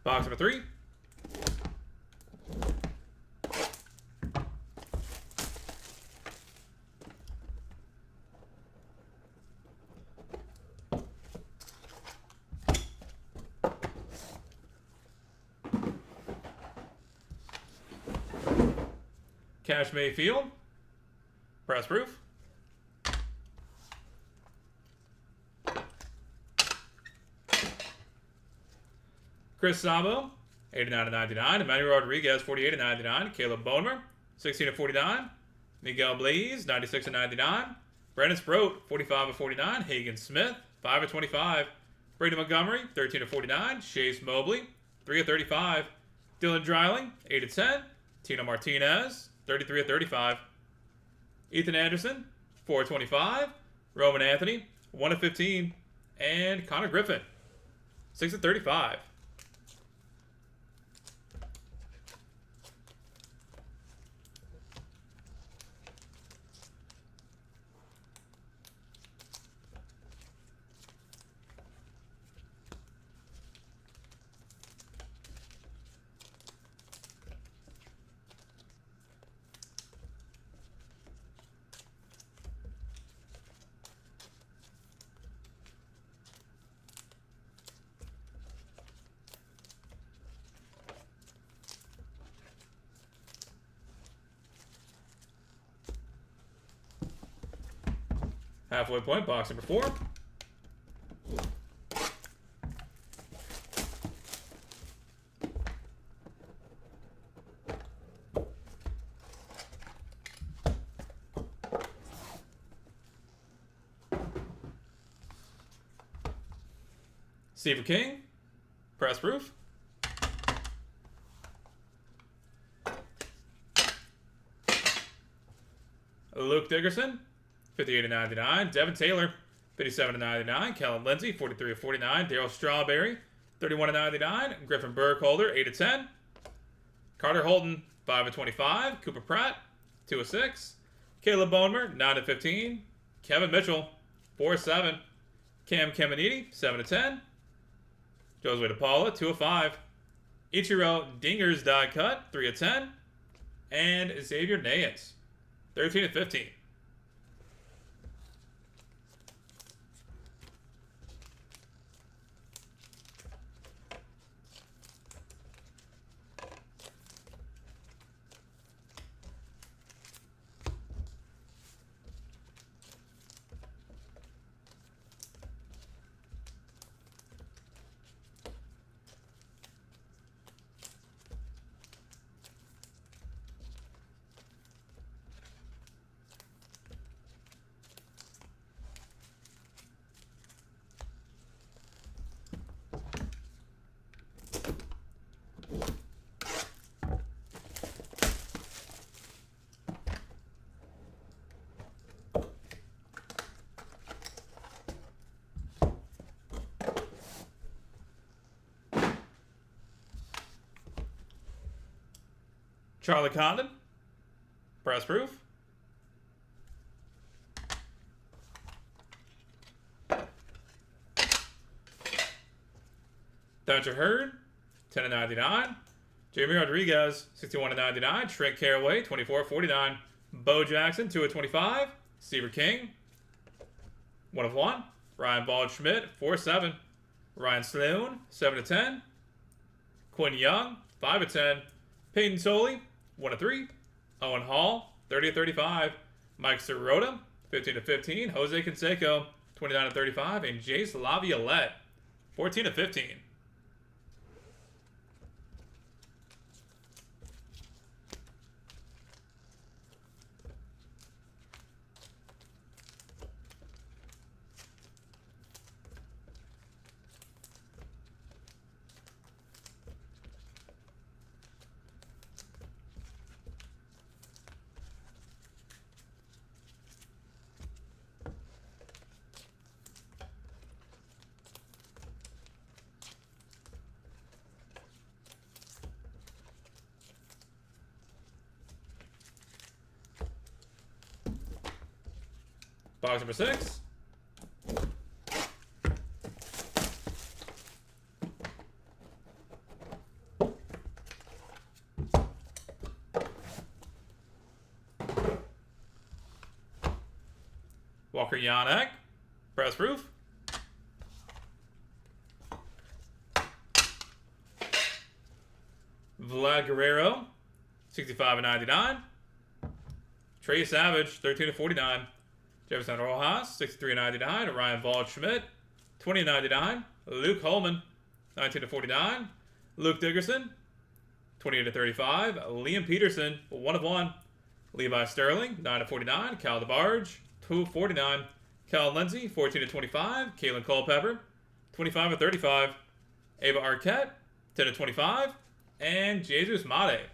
[SPEAKER 1] Box number 3. Cash Mayfield. Press proof. Chris Sabo, 89/99. Emmanuel Rodriguez, 48/99. Caleb Boner, 16/49. Miguel Blaze, 96/99. Brandon Sproat, 45/49. Hagen Smith, 5/25. Brady Montgomery, 13/49. Chase Mobley, 3/35. Dylan Dreiling, 8/10. Tino Martinez, 33/35. Ethan Anderson, 4/25. Roman Anthony, 1/15. And Connor Griffin, 6/35. Halfway point, box number 4. Stephen King, press proof. Luke Dickerson, 58/99. Devin Taylor, 57/99. Kellen Lindsey, 43/49. Daryl Strawberry, 31/99. Griffin Burkholder, 8/10. Carter Holton, 5/25. Cooper Pratt, 2/6. Caleb Bonemer, 9/15. Kevin Mitchell, 4/7. Cam Caminiti, 7/10. Josue DePaula, 2/5. Ichiro Dingers die cut, 3/10. And Xavier Nayens, 13/15. Charlie Condon, press proof. Thatcher Hurd, 10/99. Jamie Rodriguez, 61/99. Trent Caraway, 24/49. Bo Jackson, 2/25. Steve King, 1/1. Ryan Bald-Schmidt, 4/7. Ryan Sloan, 7/10. Quinn Young, 5/10. Peyton Soley, 1/3. Owen Hall, 30/35. Mike Sirota, 15/15. Jose Canseco, 29/35. And Jace Laviolette, 14/15. Box number 6. Walker Yanek, press proof. Vlad Guerrero, 65/99. Trey Savage, 13/49. Jefferson Rojas, 63/99. Ryan Waldschmidt, 20/99. Luke Holman, 19/49. Luke Dickerson, 28/35. Liam Peterson, 1/1. Levi Sterling, 9/49. Cal DeBarge, 2/49. Cal Lindsey, 14/25. Kalen Culpepper, 25/35. Ava Arquette, 10/25. And Jesus Mate,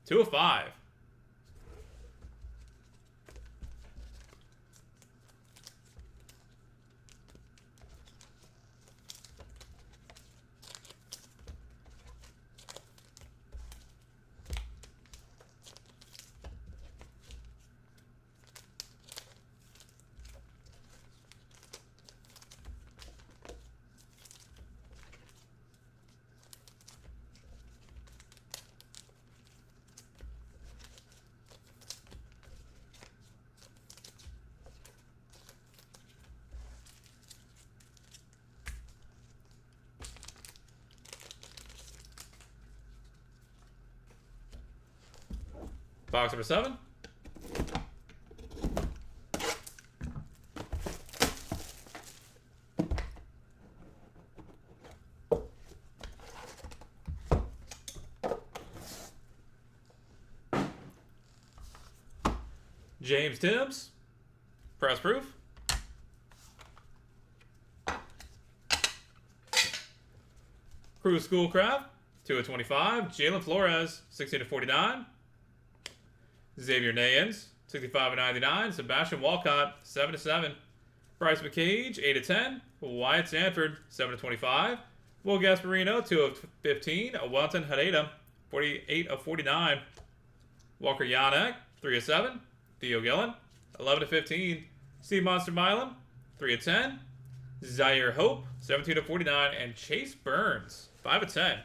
[SPEAKER 1] 2/5. Box number 7. James Tibbs, press proof. Cruz Schoolcraft, 2/25. Jalen Flores, 16/49. Xavier Nayens, 65/99. Sebastian Walcott, 7/7. Bryce McCage, 8/10. Wyatt Sanford, 7/25. Will Gasparino, 2/15. Welton Hadeda, 48/49. Walker Yanek, 3/7. Theo Gillen, 11/15. Steve Monster Milam, 3/10. Zaire Hope, 17/49. And Chase Burns, 5/10.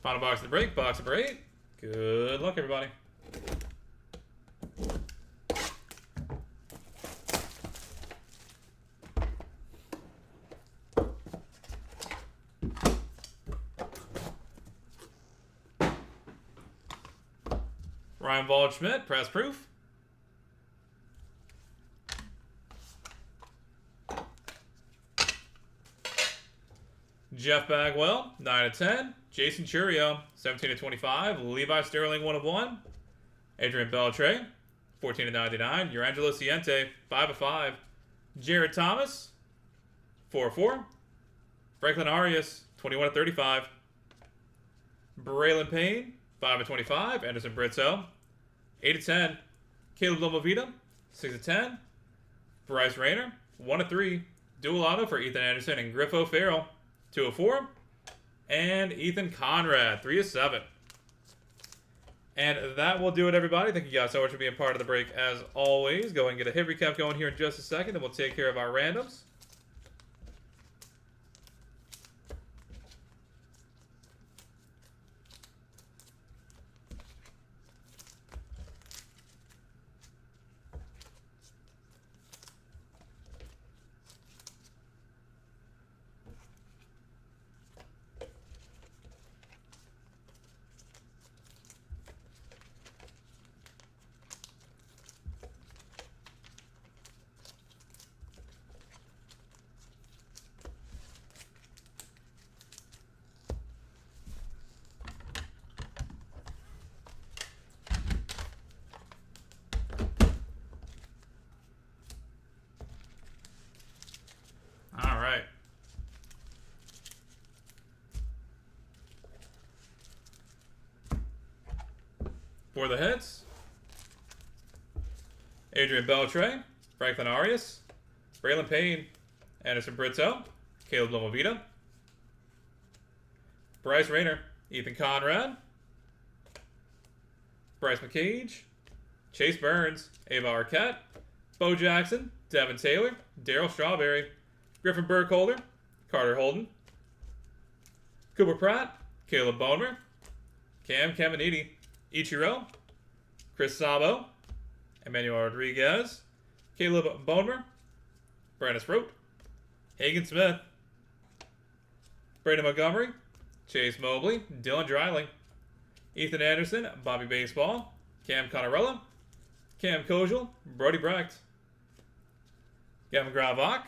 [SPEAKER 1] Final box of the break, box number 8. Good luck, everybody. Ryan Waldschmidt, press proof. Jeff Bagwell, 9/10. Jason Churio, 17/25. Levi Sterling, 1/1. Adrian Beltre, 14/99. Urangelo Ciente, 5/5. Jared Thomas, 4/4. Franklin Arias, 21/35. Braylon Payne, 5/25. Anderson Britzo, 8/10. Caleb Lomovita, 6/10. Bryce Rayner, 1/3. Dual auto for Ethan Anderson and Griffo Farrell, 2/4. And Ethan Conrad, 3/7. And that will do it, everybody. Thank you guys so much for being part of the break, as always. Go ahead and get a hit recap going here in just a second, and we'll take care of our randoms. All right. For the hits, Adrian Beltre, Franklin Arias, Braylon Payne, Anderson Britzo, Caleb Lomovita, Bryce Rayner, Ethan Conrad, Bryce McCage, Chase Burns, Ava Arquette, Bo Jackson, Devin Taylor, Darryl Strawberry, Griffin Burkholder, Carter Holden, Cooper Pratt, Caleb Boner, Cam Caminiti, Ichiro, Chris Sabo, Emmanuel Rodriguez, Caleb Boner, Brandis Rote, Hagen Smith, Brandon Montgomery, Chase Mobley, Dylan Dreiling, Ethan Anderson, Bobby Baseball, Cam Conarella, Cam Kojal, Brody Brecht, Gavin Gravak,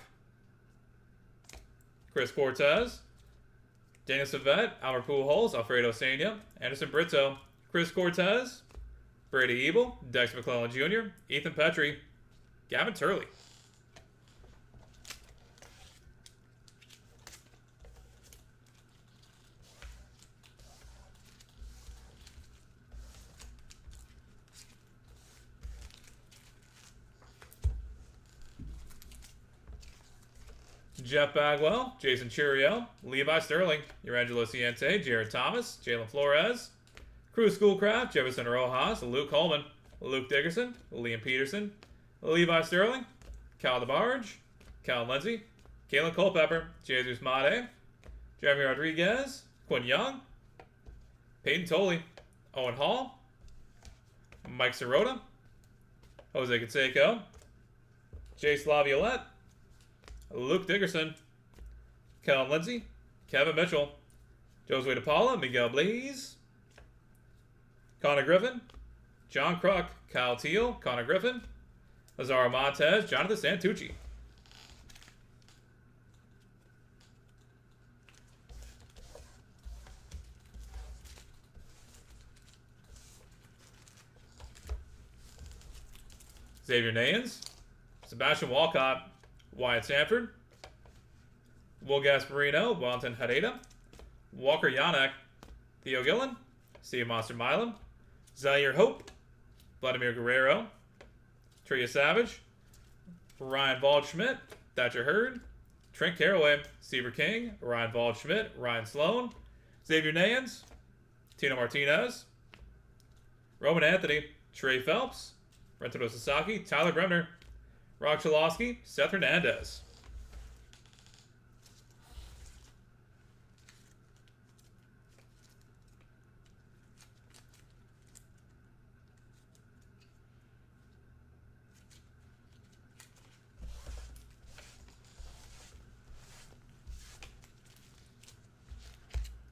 [SPEAKER 1] Chris Cortez, Daniel Savette, Albert Pujols, Alfredo Sena, Anderson Brito, Chris Cortez, Brady Ebel, Dexter McClellan Jr., Ethan Petrie, Gavin Turley. Jeff Bagwell, Jason Churiel, Levi Sterling, Urangelo Ciente, Jared Thomas, Jalen Flores, Cruz Schoolcraft, Jefferson Rojas, Luke Coleman, Luke Dickerson, Liam Peterson, Levi Sterling, Cal DeBarge, Cal Lindsey, Kalen Culpepper, Jesus Mate, Jeremy Rodriguez, Quinn Young, Peyton Tolley, Owen Hall, Mike Sirota, Jose Canseco, Jace Laviolette, Luke Dickerson, Kellen Lindsey, Kevin Mitchell, Josue DePaula, Miguel Blaze, Connor Griffin, John Kruk, Kyle Teal, Connor Griffin, Lazaro Montez, Jonathan Santucci. Xavier Nayans, Sebastian Walcott, Wyatt Sanford, Will Gasparino, Wellington Hadeda, Walker Yanek, Theo Gillen, Steve Monster Milam, Zaire Hope, Vladimir Guerrero, Tria Savage, Ryan Waldschmidt, Thatcher Hurd, Trent Carraway, Seaver King, Ryan Waldschmidt, Ryan Sloan, Xavier Nayans, Tino Martinez, Roman Anthony, Trey Phelps, Rentado Sasaki, Tyler Bremner, Rock Chalosky, Seth Hernandez.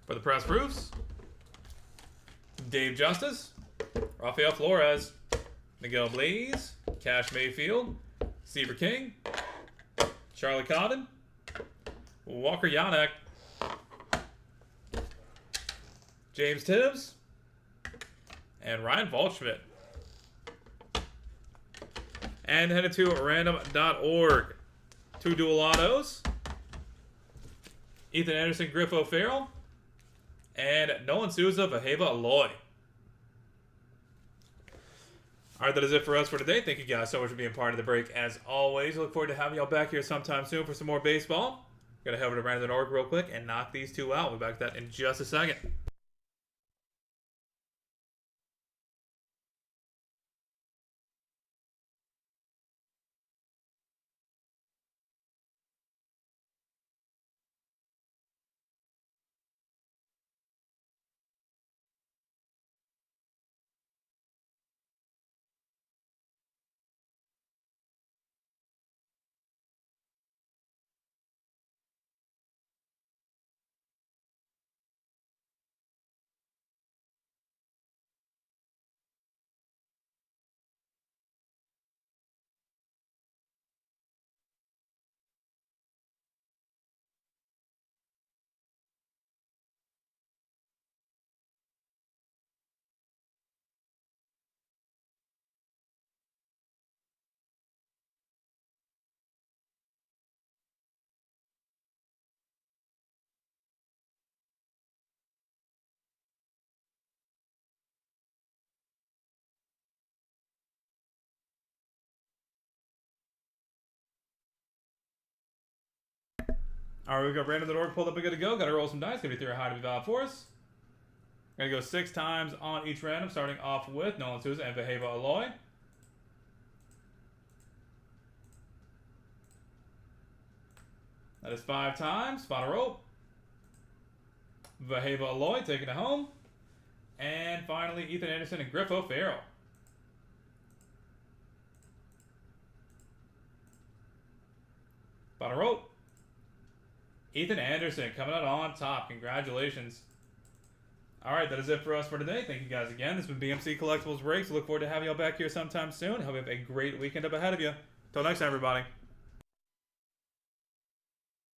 [SPEAKER 1] For the press proofs, Dave Justice, Rafael Flores, Miguel Blaze, Cash Mayfield, Seaver King, Charlie Cotton, Walker Yanek, James Tibbs, and Ryan Waldschmidt. And headed to random.org. 2 dual autos. Ethan Anderson, Griffo Farrell, and Nolan Souza, Vaheva Aloy. Alright, that is it for us for today. Thank you guys so much for being part of the break. As always, look forward to having y'all back here sometime soon for some more baseball. Gonna head over to random.org real quick and knock these two out. We'll be back to that in just a second. All right, we got random the door pulled up and good to go. Got to roll some dice. Gonna be through a high to be valid for us. Gonna go 6 times on each random, starting off with Nolan Souza and Vaheva Aloy. That is 5 times. Final roll. Vaheva Aloy taking it home. And finally, Ethan Anderson and Griff O'Farrell. Final roll. Ethan Anderson coming out on top. Congratulations. All right, that is it for us for today. Thank you guys again. This has been BMC Collectibles Breaks. Look forward to having y'all back here sometime soon. Hope you have a great weekend up ahead of you. Till next time, everybody.